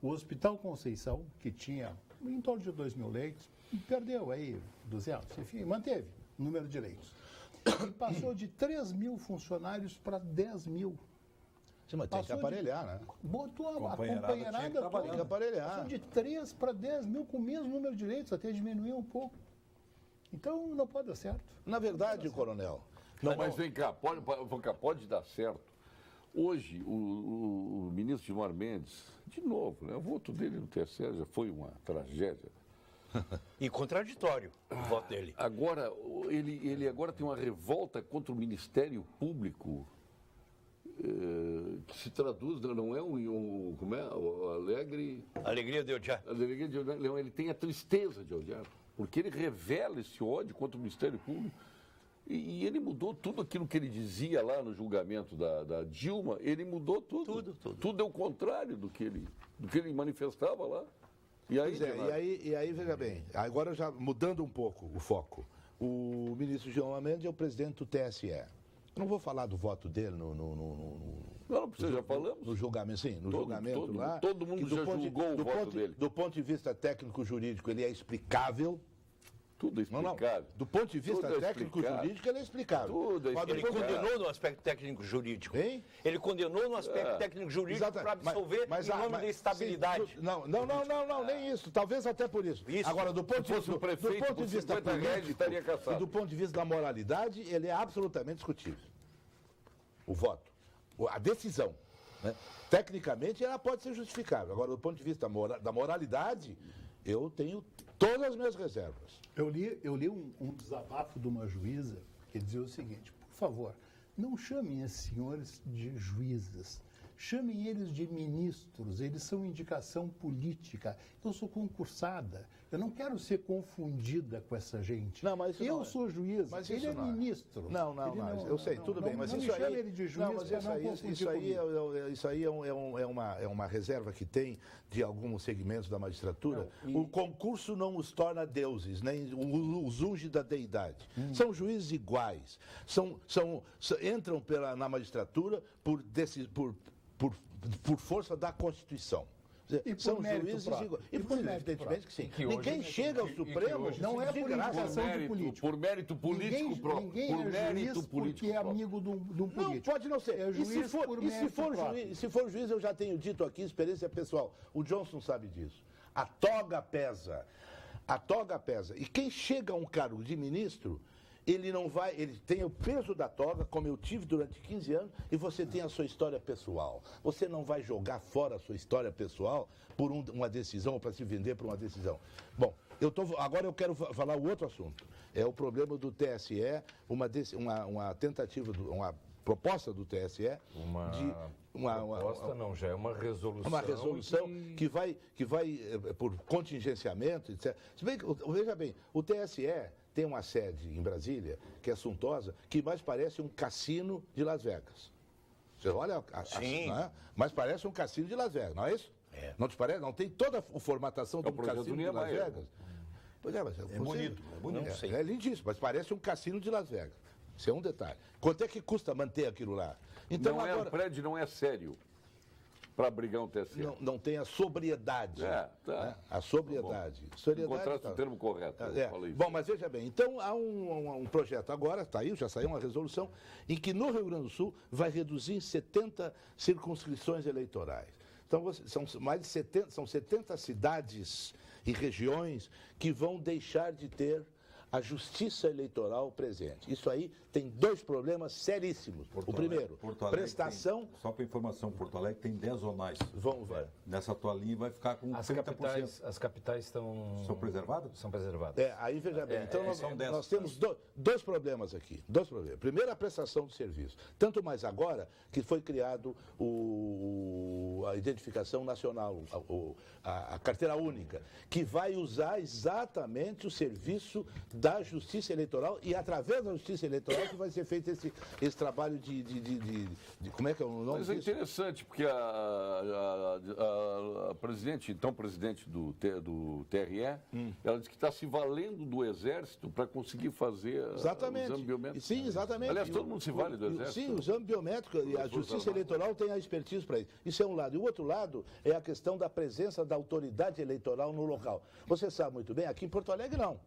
o Hospital Conceição, que tinha em torno de 2.000 leitos, perdeu aí 200, enfim, manteve o número de leitos. E passou de 3.000 funcionários para 10.000. Sim, mas tem que aparelhar, né? Botou a companheirada toda. Tem que aparelhar. Passou de 3 para 10.000 com o mesmo número de leitos, até diminuiu um pouco. Então não pode dar certo. Na verdade, coronel. Mas vem cá, pode dar certo. Hoje, o ministro Gilmar Mendes, de novo, né, o voto dele no TSE já foi uma tragédia. E contraditório o voto dele. Agora, ele agora tem uma revolta contra o Ministério Público que se traduz, não é como é? O Alegria de odiar. Alegria de odiar. Ele tem a tristeza de odiar. Porque ele revela esse ódio contra o Ministério Público. E ele mudou tudo aquilo que ele dizia lá no julgamento da Dilma, ele mudou tudo. Tudo é o contrário do que ele manifestava lá. E aí, veja bem, agora já mudando um pouco o foco, o ministro Gilmar Mendes é o presidente do TSE. Eu não vou falar do voto dele Não, você já falamos. No julgamento, sim, no julgamento lá. Todo mundo já julgou o voto dele. Do ponto de vista técnico-jurídico, ele é explicável. Tudo é explicável. Não. Do ponto de vista técnico-jurídico, ele é explicável. Ele condenou no aspecto técnico-jurídico. Hein? Ele condenou no aspecto técnico-jurídico para absolver em nome da estabilidade. Sim, não, nem isso. Talvez até por isso. Agora, do ponto de vista político e do ponto de vista da moralidade, ele é absolutamente discutível. O voto. A decisão. Né? Tecnicamente, ela pode ser justificável. Agora, do ponto de vista da moralidade, eu tenho todas as minhas reservas. Eu li um desabafo de uma juíza que dizia o seguinte: por favor, não chamem esses senhores de juízes, chamem eles de ministros, eles são indicação política. Eu sou concursada, eu não quero ser confundida com essa gente. Não, mas eu sou juiz, mas ele é ministro. Não, eu sei, tudo bem, mas isso aí... ele de juiz, isso aí é uma reserva que tem de alguns segmentos da magistratura. O concurso não os torna deuses, nem os unge da deidade. São juízes iguais, entram na magistratura por força da Constituição. São juízes iguais. Evidentemente que sim. Ninguém chega ao Supremo, não é por indicação de político. Por mérito político próprio. Ninguém é juiz porque é amigo de um político. Não, pode não ser. É juiz se for juiz, eu já tenho dito aqui, experiência pessoal. O Johnson sabe disso. A toga pesa. A toga pesa. E quem chega a um cargo de ministro, ele não vai, ele tem o peso da toga, como eu tive durante 15 anos, e você tem a sua história pessoal. Você não vai jogar fora a sua história pessoal por uma decisão, ou para se vender por uma decisão. Bom, agora eu quero falar o outro assunto. É o problema do TSE, uma tentativa, uma proposta do TSE já é uma resolução. Uma resolução que vai por contingenciamento, etc. Se bem que, veja bem, o TSE tem uma sede em Brasília, que é suntuosa, que mais parece um cassino de Las Vegas. Você olha, mas parece um cassino de Las Vegas, não é isso? É. Não te parece? Não tem toda a formatação do cassino de Las Vegas? Pois é, mas bonito. É lindíssimo, mas parece um cassino de Las Vegas. Isso é um detalhe. Quanto é que custa manter aquilo lá? Então, o prédio não é sério para abrigar um TSE. Não tem a sobriedade. Tá. Né? A sobriedade. Encontraste o termo correto. Bom, mas veja bem, então há um projeto agora, já saiu uma resolução, em que no Rio Grande do Sul vai reduzir 70 circunscrições eleitorais. Então, são mais de 70 cidades e regiões que vão deixar de ter a justiça eleitoral presente. Isso aí tem dois problemas seríssimos. O primeiro, prestação... Só para informação, Porto Alegre tem 10 zonais. Nessa tua linha vai ficar com 30%. As capitais são preservadas? São preservadas. Aí veja bem, então nós temos dois problemas aqui. Primeiro, a prestação de serviço. Tanto mais agora que foi criado a identificação nacional, a carteira única, que vai usar exatamente o serviço da Justiça Eleitoral e através da Justiça Eleitoral que vai ser feito esse trabalho de como é que é o nome disso? Mas é interessante, porque a presidente do TRE, ela disse que está se valendo do Exército para conseguir fazer o exame biométrico. Sim, exatamente. Aliás, todo mundo se vale do Exército. Sim, o exame biométrico e a Justiça Eleitoral tem a expertise para isso. Isso é um lado. E o outro lado é a questão da presença da autoridade eleitoral no local. Você sabe muito bem, aqui em Porto Alegre não.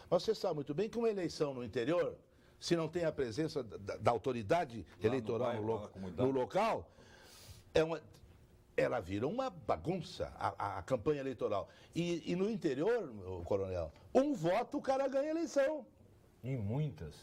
Você sabe muito bem que uma eleição no interior, se não tem a presença da autoridade eleitoral no local, ela vira uma bagunça, a campanha eleitoral. E no interior, coronel, um voto o cara ganha eleição. Em muitas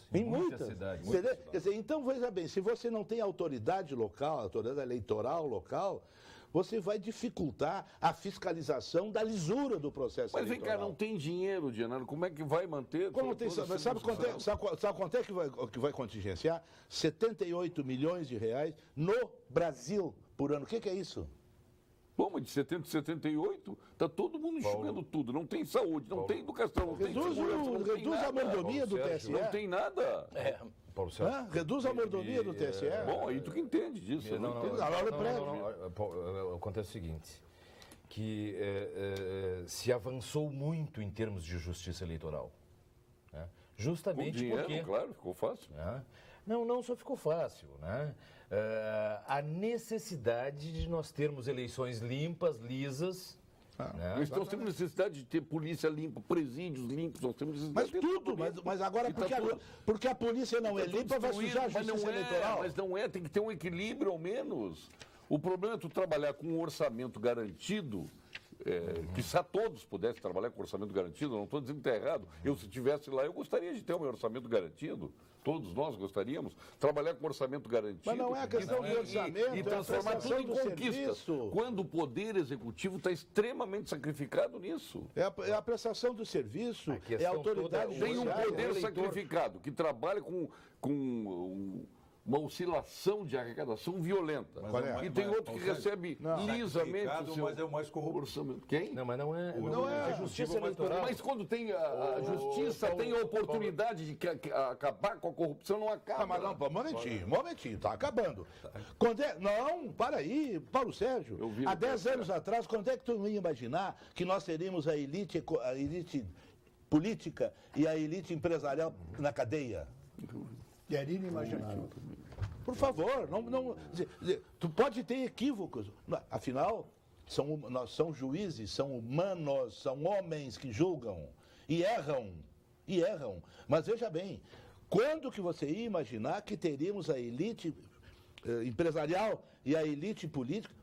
cidades. Quer dizer, então, veja bem, se você não tem autoridade local, autoridade eleitoral local, você vai dificultar a fiscalização da lisura do processo eleitoral. Mas vem cá, não tem dinheiro, Dianaro, como é que vai manter? Como tem, sabe quanto é que vai contingenciar? 78 milhões de reais no Brasil por ano. O que é isso? Bom, mas de 70 a 78, está todo mundo enxugando tudo. Não tem saúde, não tem educação, não tem segurança, não tem nada. Reduz a mordomia do TSE. Não tem nada. Reduz a mordomia do TSE. Bom, aí tu que entende disso. Acontece o seguinte, que se avançou muito em termos de justiça eleitoral. Né? Justamente com dinheiro, porque... claro, ficou fácil. Né? Não só ficou fácil, né? A necessidade de nós termos eleições limpas, lisas. Né? Nós temos necessidade de ter polícia limpa, presídios limpos, nós temos necessidade de tudo. Mas agora, porque a polícia não é limpa, vai sujar a justiça eleitoral. Mas não é, tem que ter um equilíbrio ao menos. O problema é tu trabalhar com um orçamento garantido, que se todos pudessem trabalhar com orçamento garantido, não estou dizendo que está errado. Eu, se estivesse lá, eu gostaria de ter o meu orçamento garantido. Todos nós gostaríamos de trabalhar com orçamento garantido. Mas não é a questão de orçamento, e transformar tudo em conquistas. Quando o Poder Executivo está extremamente sacrificado nisso. É a prestação do serviço, é a autoridade judiciária. Tem um poder sacrificado que trabalha com uma oscilação de arrecadação violenta. E tem outro que recebe lisamente o seu... Mas é o mais corrupto. Quem? Não, mas não é justiça eleitoral. Mas quando tem a justiça tem a oportunidade de acabar com a corrupção, não acaba. Mas não, momentinho, está acabando. Para aí, Paulo Sérgio. Há 10 anos atrás, quando é que tu ia imaginar que nós teríamos a elite política e a elite empresarial na cadeia? Era inimaginável. Por favor, tu pode ter equívocos. Afinal, são juízes, são humanos, são homens que julgam e erram. Mas veja bem, quando que você ia imaginar que teríamos a elite empresarial e a elite política,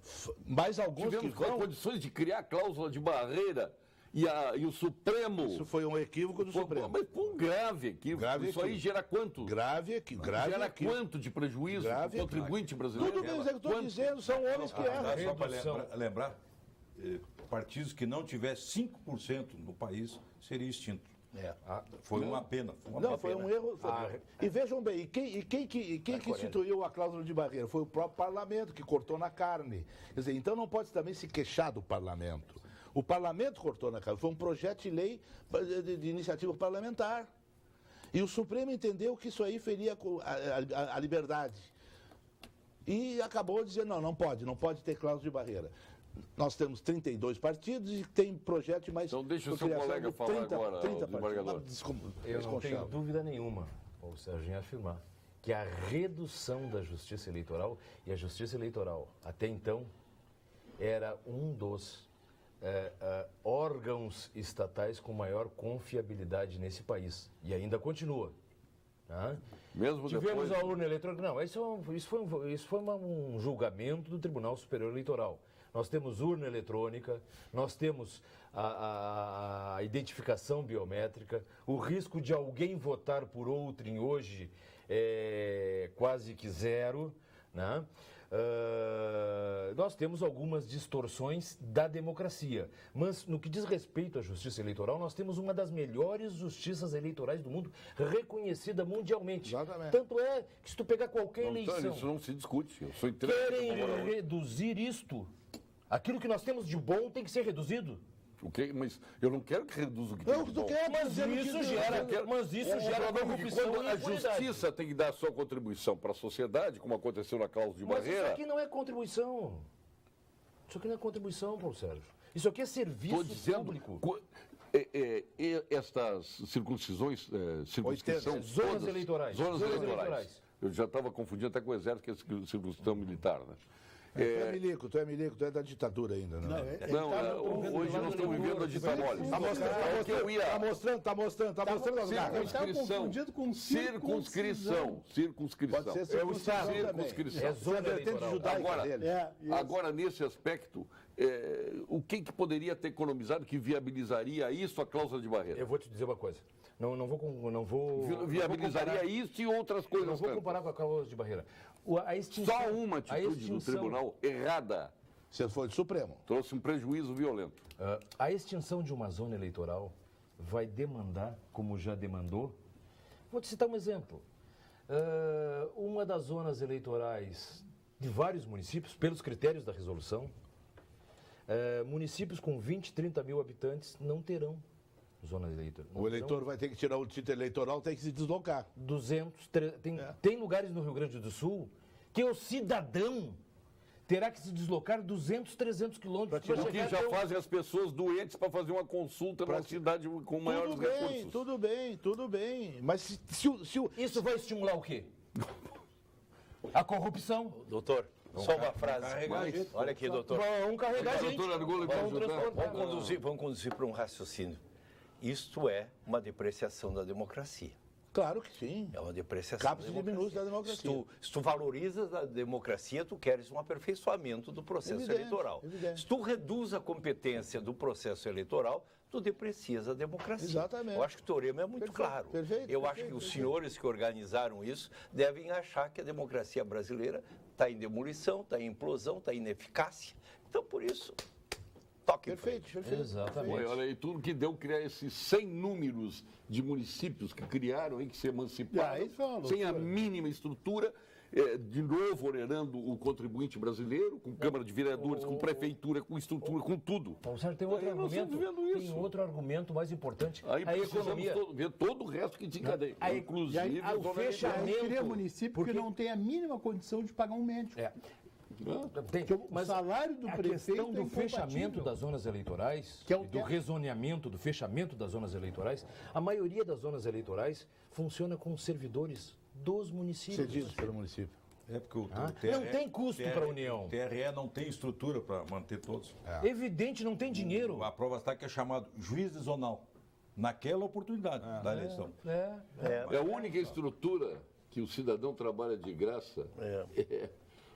mais alguns tivemos que vão... condições de criar cláusula de barreira e o Supremo... Isso foi um equívoco do Supremo. Mas foi um grave equívoco. Grave Isso aí equívoco. gera quanto? Grave Gera equívoco. quanto de prejuízo Grave para o contribuinte brasileiro? Tudo bem, mas é que eu estou Quanto? dizendo, são homens que erram. Só para lembrar, partidos que não tivessem 5% no país seria extinto. Foi uma pena. Foi um erro. E vejam bem, e quem que instituiu a cláusula de barreira? Foi o próprio parlamento que cortou na carne. Quer dizer, então não pode também se queixar do parlamento. O parlamento cortou na carne. Foi um projeto de lei de iniciativa parlamentar. E o Supremo entendeu que isso aí feria a liberdade. E acabou dizendo, não pode ter cláusula de barreira. Nós temos 32 partidos e tem projeto de mais... Então deixa o seu colega falar agora, 30 desembargador. Eu não tenho dúvida nenhuma, o Serginho afirmar, que a redução da Justiça Eleitoral, e a Justiça Eleitoral, até então, era um dos órgãos estatais com maior confiabilidade nesse país. E ainda continua. Tá? Mesmo Tivemos depois... a urna eletrônica. Não, isso foi um julgamento do Tribunal Superior Eleitoral. Nós temos urna eletrônica, nós temos a identificação biométrica, o risco de alguém votar por outrem hoje é quase que zero, né? Nós temos algumas distorções da democracia, mas no que diz respeito à justiça eleitoral, nós temos uma das melhores justiças eleitorais do mundo, reconhecida mundialmente. Exatamente. Tanto é que se tu pegar qualquer eleição... Isso não se discute. Eu sou Querem reduzir isto. Aquilo que nós temos de bom tem que ser reduzido. O quê? Mas eu não quero que reduza o que tem de bom. Mas isso gera corrupção Quando e a impunidade. justiça tem que dar a sua contribuição para a sociedade, como aconteceu na cláusula de Mas barreira... isso aqui não é contribuição. Isso aqui não é contribuição, Paulo Sérgio. Isso aqui é serviço Estou dizendo... público. Estas circuncisões, circunscrição... Zonas eleitorais. Zonas eleitorais. Eu já estava confundindo até com o exército, que é circunscrição militar, né? Tu é milico, tu é da ditadura ainda, né? Hoje nós estamos vivendo a ditadura. Tá mostrando. confundido com Circunscrição. Pode ser circunscrição também. É zona eleitoral. Agora, nesse aspecto, o que poderia ter economizado que viabilizaria isso, a cláusula de barreira? Eu vou te dizer uma coisa. Não vou viabilizaria isso e outras coisas. Não vou comparar com a cláusula de barreira. Só uma atitude do tribunal errada. Você foi do Supremo. Trouxe um prejuízo violento. A extinção de uma zona eleitoral vai demandar, como já demandou. Vou te citar um exemplo. Uma das zonas eleitorais de vários municípios, pelos critérios da resolução, municípios com 20, 30 mil habitantes não terão zona eleitoral. O eleitor vai ter que tirar o título eleitoral, tem que se deslocar. 200, tem lugares no Rio Grande do Sul que o cidadão terá que se deslocar 200, 300 quilômetros. O que já fazem as pessoas doentes para fazer uma consulta na cidade com maiores recursos. Tudo bem. Mas se Isso vai estimular o quê? A corrupção. Doutor, só uma frase. Olha aqui, doutor. Vão carregar gente. Vamos conduzir para um raciocínio. Isto é uma depreciação da democracia. Claro que sim. É uma depreciação Capos diminutos da democracia. Se tu valorizas a democracia, tu queres um aperfeiçoamento do processo eleitoral. Evidente. Se tu reduz a competência do processo eleitoral, tu deprecias a democracia. Exatamente. Eu acho que o teorema é muito claro. Eu acho que os senhores que organizaram isso devem achar que a democracia brasileira está em demolição, está em implosão, está em ineficácia. Então, por isso... Perfeito. Exatamente. Olha aí, tudo que deu criar esses 100 números de municípios que criaram e que se emanciparam, sem a mínima estrutura, de novo onerando o contribuinte brasileiro, com Câmara de Vereadores, com Prefeitura, com estrutura, com tudo. Paulo Sérgio, tem outro argumento. Tem outro argumento mais importante. Aí a economia. ver todo o resto que desencadeia. Inclusive o fechamento. Cria município que não tem a mínima condição de pagar um médico. Mas o salário do prefeito questão do fechamento das zonas eleitorais, do rezoneamento, do fechamento das zonas eleitorais, a maioria das zonas eleitorais funciona com servidores dos municípios. Cedidos pelo município. É porque o TRE, não tem custo para a União. O TRE não tem estrutura para manter todos. Evidente, não tem dinheiro. A prova está que é chamado juiz zonal, naquela oportunidade da eleição. É a única estrutura que o cidadão trabalha de graça.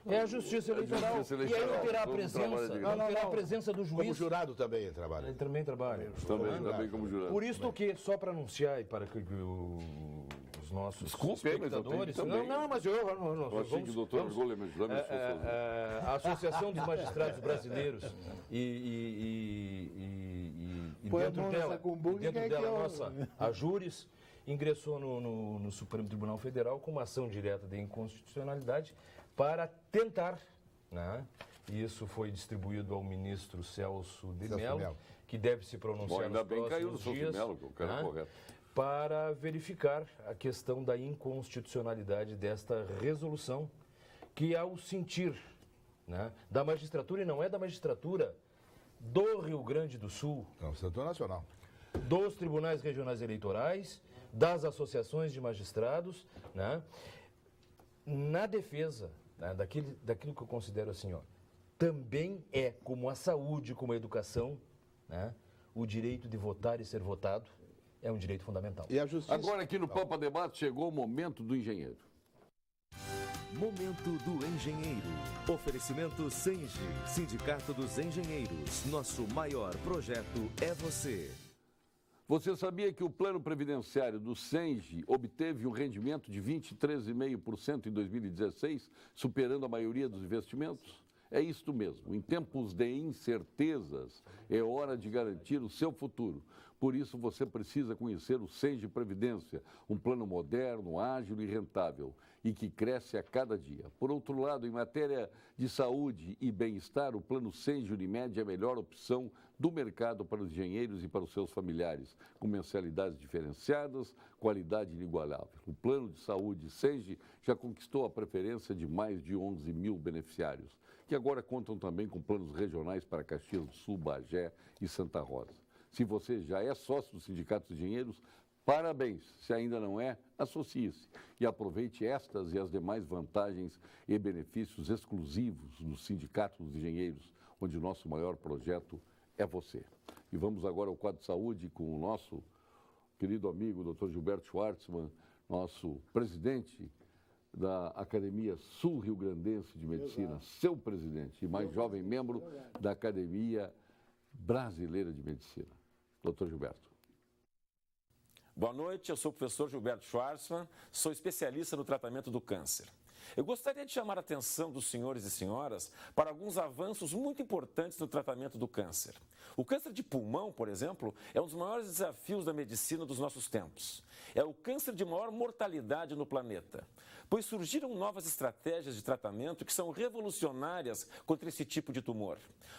É a Justiça Eleitoral. E aí não terá a presença do juiz. Como jurado também trabalha. Ele também trabalha. Também como jurado. Por isso que, só para anunciar e para que os nossos espectadores... Mas eu achei que o doutor Argolo me ajudou. A Associação dos Magistrados Brasileiros e dentro dela a Júris, ingressou no Supremo Tribunal Federal com uma ação direta de inconstitucionalidade para tentar, né? Isso foi distribuído ao ministro Celso de Mello, que deve se pronunciar nos próximos dias, para verificar a questão da inconstitucionalidade desta resolução, que ao sentir, né, da magistratura, e não é da magistratura do Rio Grande do Sul, é o Setor Nacional, dos tribunais regionais eleitorais, das associações de magistrados, né, na defesa, né, daquilo que eu considero assim, ó, também é, como a saúde, como a educação, né, o direito de votar e ser votado é um direito fundamental. E a justiça... Agora aqui no Pampa Debate chegou o momento do engenheiro. Momento do Engenheiro. Oferecimento Senge, Sindicato dos Engenheiros. Nosso maior projeto é você. Você sabia que o plano previdenciário do Senge obteve um rendimento de 23,5% em 2016, superando a maioria dos investimentos? É isto mesmo. Em tempos de incertezas, é hora de garantir o seu futuro. Por isso, você precisa conhecer o Senge Previdência, um plano moderno, ágil e rentável, e que cresce a cada dia. Por outro lado, em matéria de saúde e bem-estar, o plano Senge Unimed é a melhor opção do mercado para os engenheiros e para os seus familiares, com mensalidades diferenciadas, qualidade inigualável. O plano de saúde Senge já conquistou a preferência de mais de 11 mil beneficiários, que agora contam também com planos regionais para Caxias do Sul, Bagé e Santa Rosa. Se você já é sócio do Sindicato dos Engenheiros, parabéns. Se ainda não é, associe-se e aproveite estas e as demais vantagens e benefícios exclusivos do Sindicato dos Engenheiros, onde o nosso maior projeto é você. E vamos agora ao quadro de saúde com o nosso querido amigo, Dr. Gilberto Schwartzman, nosso presidente da Academia Sul-Rio-Grandense de Medicina, seu presidente e mais jovem membro da Academia Brasileira de Medicina. Dr. Gilberto. Boa noite, eu sou o professor Gilberto Schwartzman, sou especialista no tratamento do câncer. Eu gostaria de chamar a atenção dos senhores e senhoras para alguns avanços muito importantes no tratamento do câncer. O câncer de pulmão, por exemplo, é um dos maiores desafios da medicina dos nossos tempos. É o câncer de maior mortalidade no planeta, pois surgiram novas estratégias de tratamento que são revolucionárias contra esse tipo de tumor.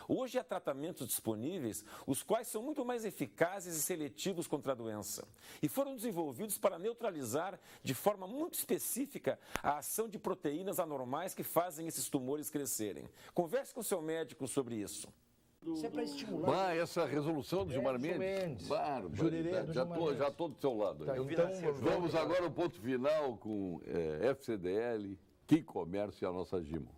Hoje há tratamentos disponíveis, os quais são muito mais eficazes e seletivos contra a doença, e foram desenvolvidos para neutralizar de forma muito específica a ação de proteínas anormais que fazem esses tumores crescerem. Converse com seu médico sobre isso. Isso é para estimular. Essa resolução do Gilmar Mendes. Já estou do seu lado. Tá, então, vamos agora ao ponto final com FCDL, Que Comércio e a nossa Gimo.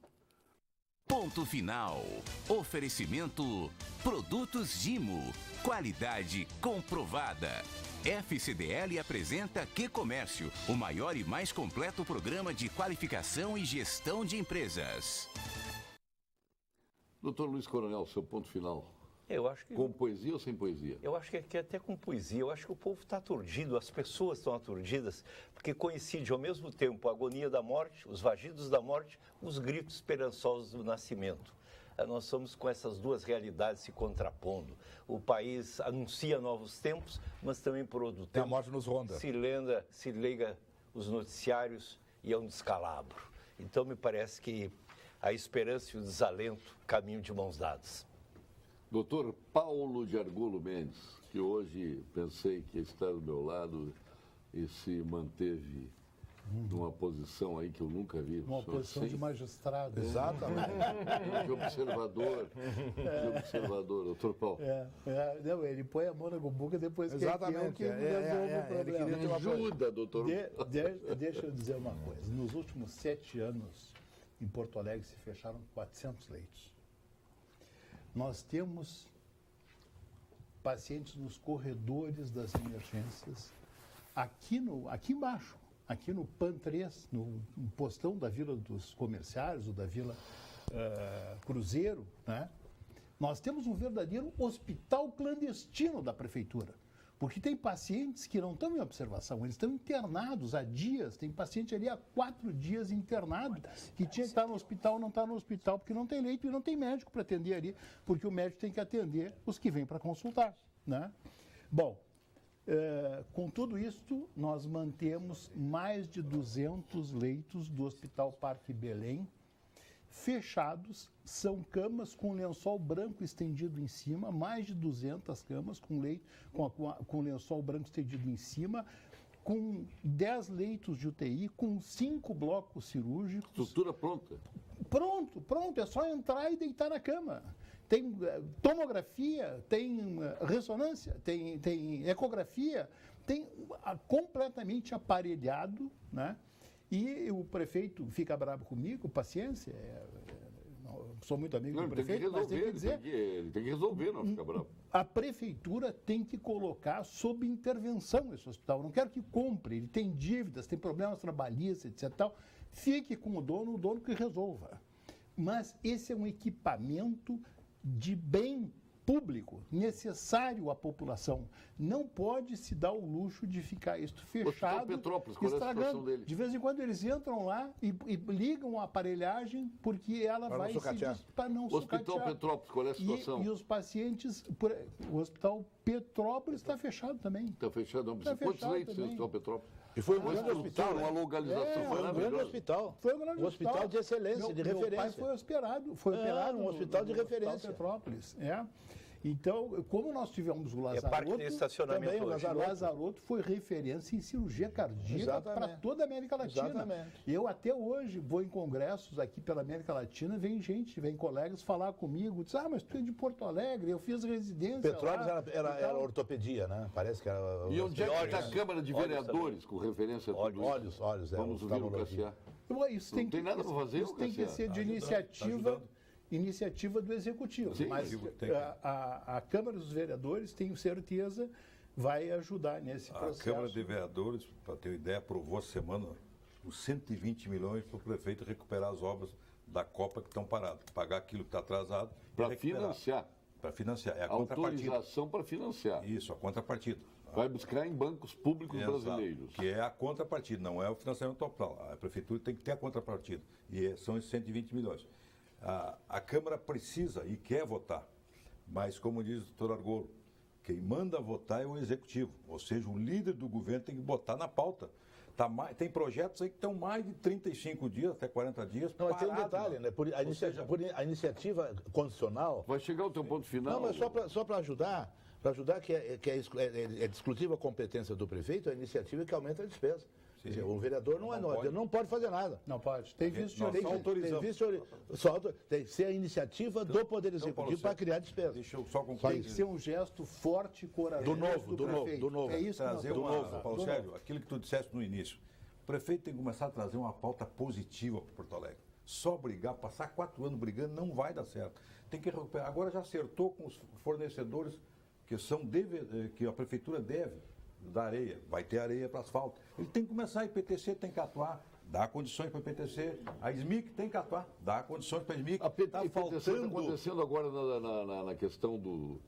Ponto final. Oferecimento Produtos Gimo. Qualidade comprovada. FCDL apresenta Que Comércio, o maior e mais completo programa de qualificação e gestão de empresas. Doutor Luiz Coronel, seu ponto final. Eu acho que... Com poesia ou sem poesia? Eu acho que até com poesia. Eu acho que o povo está aturdido, as pessoas estão aturdidas, porque coincide ao mesmo tempo a agonia da morte, os vagidos da morte, os gritos esperançosos do nascimento. Nós estamos com essas duas realidades se contrapondo. O país anuncia novos tempos, mas também por outro tempo... A morte nos ronda. Se liga os noticiários e é um descalabro. Então, me parece que a esperança e o desalento caminham de mãos dadas. Doutor Paulo de Argolo Mendes, que hoje pensei que ia estar do meu lado e se manteve numa posição aí que eu nunca vi. Uma posição de magistrado. Exatamente. De observador. De observador, doutor Paulo. Não, ele põe a mão na gumbuca depois Exatamente. que resolve o problema. Me ajuda, doutor. Deixa eu dizer uma coisa. Nos últimos 7 anos, em Porto Alegre se fecharam 400 leitos. Nós temos pacientes nos corredores das emergências, aqui embaixo, aqui no PAN 3, no postão da Vila dos Comerciários, ou da Vila Cruzeiro, né? Nós temos um verdadeiro hospital clandestino da prefeitura. Porque tem pacientes que não estão em observação, eles estão internados há dias. Tem paciente ali há 4 dias internado, que tinha que estar no hospital, não está no hospital, porque não tem leito e não tem médico para atender ali, porque o médico tem que atender os que vêm para consultar, né? Bom, com tudo isto, nós mantemos mais de 200 leitos do Hospital Parque Belém fechados. São camas com lençol branco estendido em cima, mais de 200 camas com lençol branco estendido em cima, com 10 leitos de UTI, com 5 blocos cirúrgicos. Estrutura pronta. Pronto, é só entrar e deitar na cama. Tem tomografia, tem ressonância, tem ecografia, tem completamente aparelhado, né? E o prefeito fica bravo comigo, paciência, sou muito amigo do prefeito, mas tem que dizer... Ele tem que resolver, não fica bravo. A prefeitura tem que colocar sob intervenção esse hospital. Eu não quero que compre, ele tem dívidas, tem problemas trabalhistas, etc. Tal. Fique com o dono que resolva. Mas esse é um equipamento de bem público, necessário à população. Não pode se dar o luxo de ficar isto fechado, Petrópolis, qual é a situação dele? De vez em quando eles entram lá e ligam a aparelhagem porque ela para vai para não sucatear. Hospital sucatear. Petrópolis, qual é a situação? E os pacientes, o Hospital Petrópolis está fechado também. Está fechado, não precisa. Quantos leitos tem o Hospital Petrópolis? E foi um grande hospital, uma localização foi um grande hospital. Foi um grande hospital de excelência, de referência. Meu pai foi operado um hospital de referência. Petrópolis, Então, como nós tivemos o Lazaroto, parque de estacionamento também o Lazaroto foi referência em cirurgia cardíaca para toda a América Latina. Exatamente. Eu até hoje vou em congressos aqui pela América Latina, vem colegas falar comigo, diz, mas tu é de Porto Alegre, eu fiz residência Petrópolis lá. Era ortopedia, né? Parece que era... E onde é que está a Câmara de Vereadores, com referência a tudo isso? Olhos, Vamos ouvir o Cassiá. Isso não tem nada para fazer, isso tem que ser de iniciativa do Executivo. Sim, mas a Câmara dos Vereadores, tenho certeza, vai ajudar nesse processo. A Câmara de Vereadores, para ter uma ideia, aprovou a semana os 120 milhões para o prefeito recuperar as obras da Copa que estão paradas, pagar aquilo que está atrasado. Para financiar. Para financiar. É a contrapartida. Autorização para financiar. Isso, a contrapartida. Vai buscar em bancos públicos brasileiros. Que é a contrapartida, não é o financiamento total. A prefeitura tem que ter a contrapartida. E são esses 120 milhões. A Câmara precisa e quer votar, mas, como diz o doutor Argolo, quem manda votar é o Executivo, ou seja, o líder do governo tem que botar na pauta. Tem projetos aí que estão mais de 35 dias, até 40 dias, não, mas tem um detalhe, né? Por a iniciativa constitucional... Vai chegar ao teu ponto final. Não, mas só para ajudar, que é de exclusiva competência do prefeito, a iniciativa que aumenta a despesa. Dizer, o vereador não pode fazer nada. Não pode. Tem visto de tem que ser a iniciativa do Poder Executivo para criar despesa. Deixa eu só concluir. Tem que ser um gesto forte e corajoso do novo. É isso trazer Paulo Sérgio, aquilo que tu disseste no início. O prefeito tem que começar a trazer uma pauta positiva para Porto Alegre. Só brigar, passar 4 anos brigando não vai dar certo. Tem que recuperar. Agora já acertou com os fornecedores que a prefeitura deve da areia, vai ter areia para asfalto. Ele tem que começar, a IPTC tem que atuar, dá condições para a IPTC, a SMIC tem que atuar, dá condições para a SMIC. A IPTC está acontecendo agora na questão do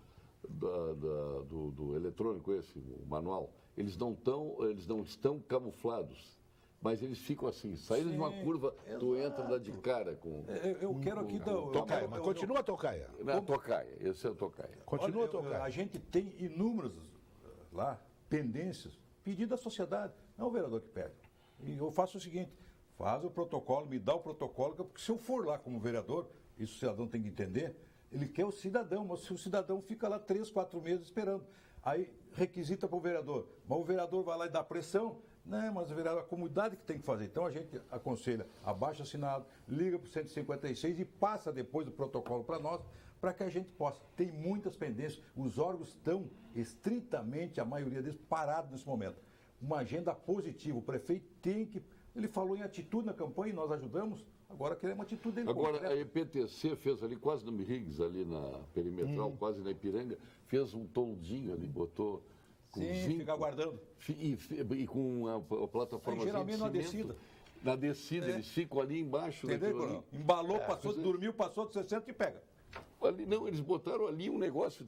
eletrônico, o manual. Eles não estão camuflados, mas eles ficam assim, saindo de uma curva, tu entra dá de cara com... Eu quero aqui... Tocaia, mas continua a Tocaia. Tocaia, esse é o Tocaia. Continua a Tocaia. A gente tem inúmeras lá pendências, pedido da sociedade, não é o vereador que pede. E eu faço o seguinte, faz o protocolo, me dá o protocolo, porque se eu for lá como vereador, isso o cidadão tem que entender, ele quer o cidadão, mas se o cidadão fica lá 3, 4 meses esperando, aí requisita para o vereador, mas o vereador vai lá e dá pressão, não, mas o vereador, a comunidade que tem que fazer. Então a gente aconselha, abaixa assinado, liga para o 156 e passa depois do protocolo para nós, para que a gente possa. Tem muitas pendências, os órgãos estão estritamente, a maioria deles, parados nesse momento. Uma agenda positiva, o prefeito tem que... Ele falou em atitude na campanha e nós ajudamos, agora queremos uma atitude dele. Agora, concreta. a EPTC fez ali, quase no Mirrigues, ali na Perimetral, quase na Ipiranga, fez um toldinho ali, botou com Sim, zinco, fica aguardando. e com a plataforma Geralmente na de descida. cimento. Na descida, eles ficam ali embaixo. Entendeu, daquilo Coronel? ali. Embalou, dormiu, passou de 60 e pega. Ali, não, eles botaram ali um negócio,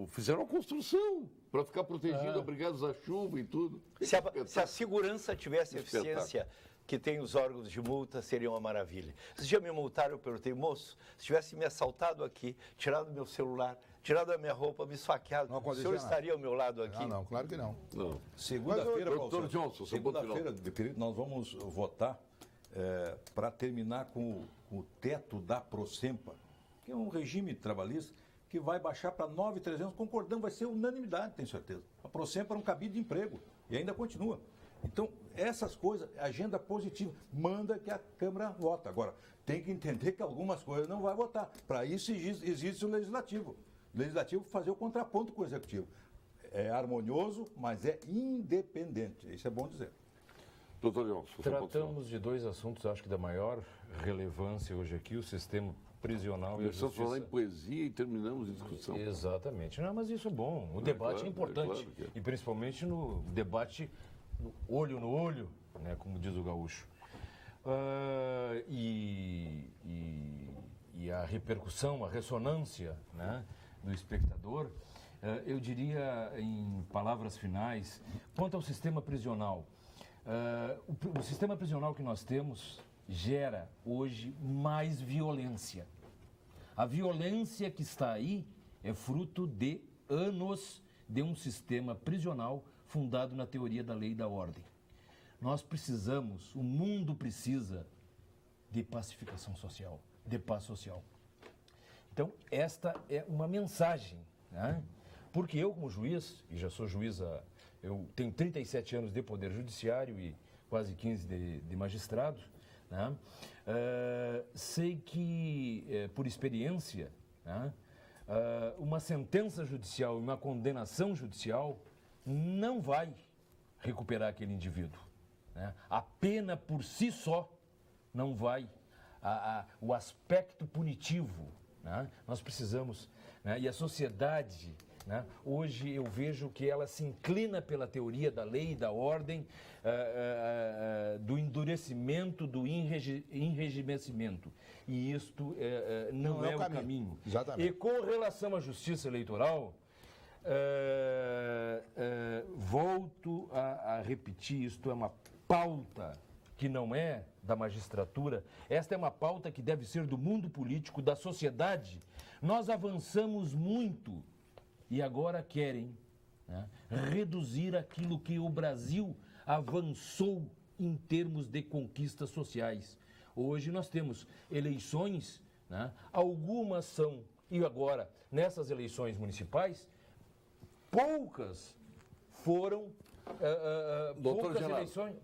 fizeram uma construção para ficar protegido, abrigados da chuva e tudo. Se a segurança tivesse a eficiência que tem os órgãos de multa, seria uma maravilha. Esse dia me multaram, eu perguntei, moço, se tivesse me assaltado aqui, tirado meu celular, tirado a minha roupa, me esfaqueado, o senhor estaria ao meu lado aqui? Não, claro que não. Segunda-feira, Doutor Johnson, segunda-feira, querido, nós vamos votar para terminar com o teto da Procempa, que é um regime trabalhista que vai baixar para 9.300, concordamos, vai ser unanimidade, tenho certeza. A Procempa era um cabide de emprego e ainda continua. Então, essas coisas, agenda positiva, manda que a Câmara vota. Agora, tem que entender que algumas coisas não vai votar. Para isso existe o Legislativo. O Legislativo fazer o contraponto com o Executivo. É harmonioso, mas é independente. Isso é bom dizer. Doutor Johnson, Tratamos de dois assuntos, acho que da maior relevância hoje aqui, o sistema prisional e a começamos a justiça. falar em poesia e terminamos a discussão. Exatamente. Não, mas isso é bom. O debate é importante. Claro que é. E principalmente no debate olho no olho, né, como diz o gaúcho. E a repercussão, a ressonância, né, do espectador, eu diria em palavras finais, quanto ao sistema prisional. O sistema prisional que nós temos gera hoje mais violência. A violência que está aí é fruto de anos de um sistema prisional fundado na teoria da lei e da ordem. Nós precisamos, o mundo precisa de pacificação social, de paz social. Então, esta é uma mensagem, né? Porque eu, como juiz, e já sou juiz, eu tenho 37 anos de poder judiciário e quase 15 de magistrado, né? Sei que, por experiência, né, uma sentença judicial e uma condenação judicial não vai recuperar aquele indivíduo, né? A pena por si só não vai, o aspecto punitivo, né? Nós precisamos, né? E a sociedade, né, hoje eu vejo que ela se inclina pela teoria da lei e da ordem, do endurecimento, do enregimento. E isto não é o caminho. Exatamente. E com relação à justiça eleitoral, volto a repetir, isto é uma pauta que não é da magistratura, esta é uma pauta que deve ser do mundo político, da sociedade. Nós avançamos muito e agora querem, né, reduzir aquilo que o Brasil avançou em termos de conquistas sociais. Hoje nós temos eleições, né, algumas são, e agora nessas eleições municipais, poucas foram,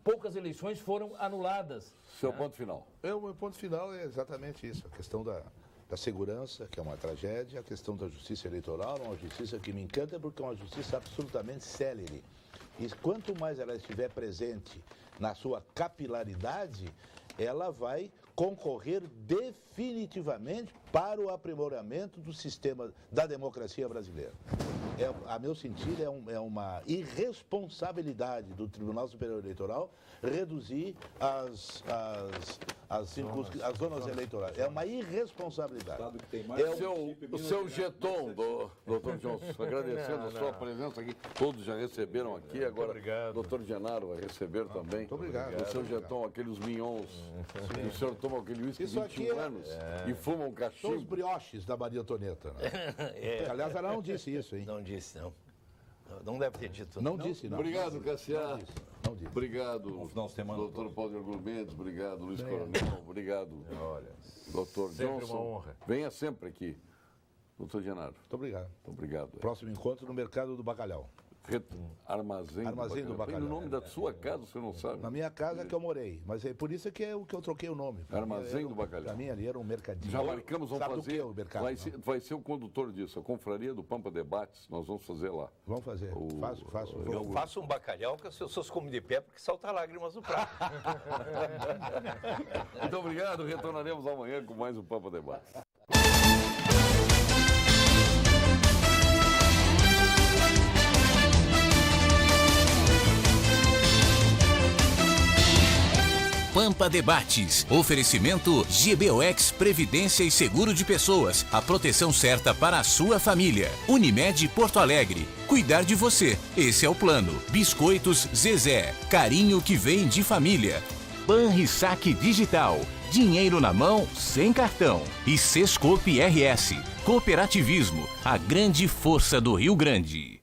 poucas eleições foram anuladas. Seu ponto final. O meu ponto final é exatamente isso, a questão da segurança, que é uma tragédia, a questão da justiça eleitoral, uma justiça que me encanta porque é uma justiça absolutamente célere. E quanto mais ela estiver presente na sua capilaridade, ela vai concorrer definitivamente para o aprimoramento do sistema da democracia brasileira. A meu sentir, é uma irresponsabilidade do Tribunal Superior Eleitoral reduzir as zonas eleitorais. É uma irresponsabilidade. O seu jeton, doutor Johnson, agradecendo a sua presença aqui. Todos já receberam aqui, agora o doutor Genaro vai receber também. Muito obrigado. O seu jeton, aqueles mignons. O senhor toma aquele uísque 21 anos e fuma um cachimbo. São os brioches da Maria Antonieta. Né? Aliás, ela não disse isso, hein? Não disse, não. Não deve ter dito. Não disse, não. Obrigado, Cassiar. Não disse. Obrigado, doutor Paulo de Argolo Mendes. Obrigado, Luiz Coronel. Obrigado, doutor Johnson. Sempre uma honra. Venha sempre aqui. Doutor Genaro. Muito obrigado. Muito obrigado. Próximo encontro no Mercado do Bacalhau. Armazém do Bacalhau. Tem o nome da sua casa, você não sabe? Na minha casa que eu morei. Mas é por isso que eu troquei o nome. Armazém do Bacalhau. Para mim ali era um mercadinho. Já marcamos, vamos Sabe fazer. Do que, o mercado, vai ser o condutor disso, a Confraria do Pampa Debates. Nós vamos fazer lá. Vamos fazer. Faço. Eu faço um bacalhau que as pessoas comem de pé porque salta lágrimas no prato. Muito obrigado. Retornaremos amanhã com mais um Pampa Debates. Pampa Debates. Oferecimento GBOX Previdência e Seguro de Pessoas. A proteção certa para a sua família. Unimed Porto Alegre. Cuidar de você. Esse é o plano. Biscoitos Zezé. Carinho que vem de família. Banrisac Digital. Dinheiro na mão, sem cartão. E Sescope RS. Cooperativismo. A grande força do Rio Grande.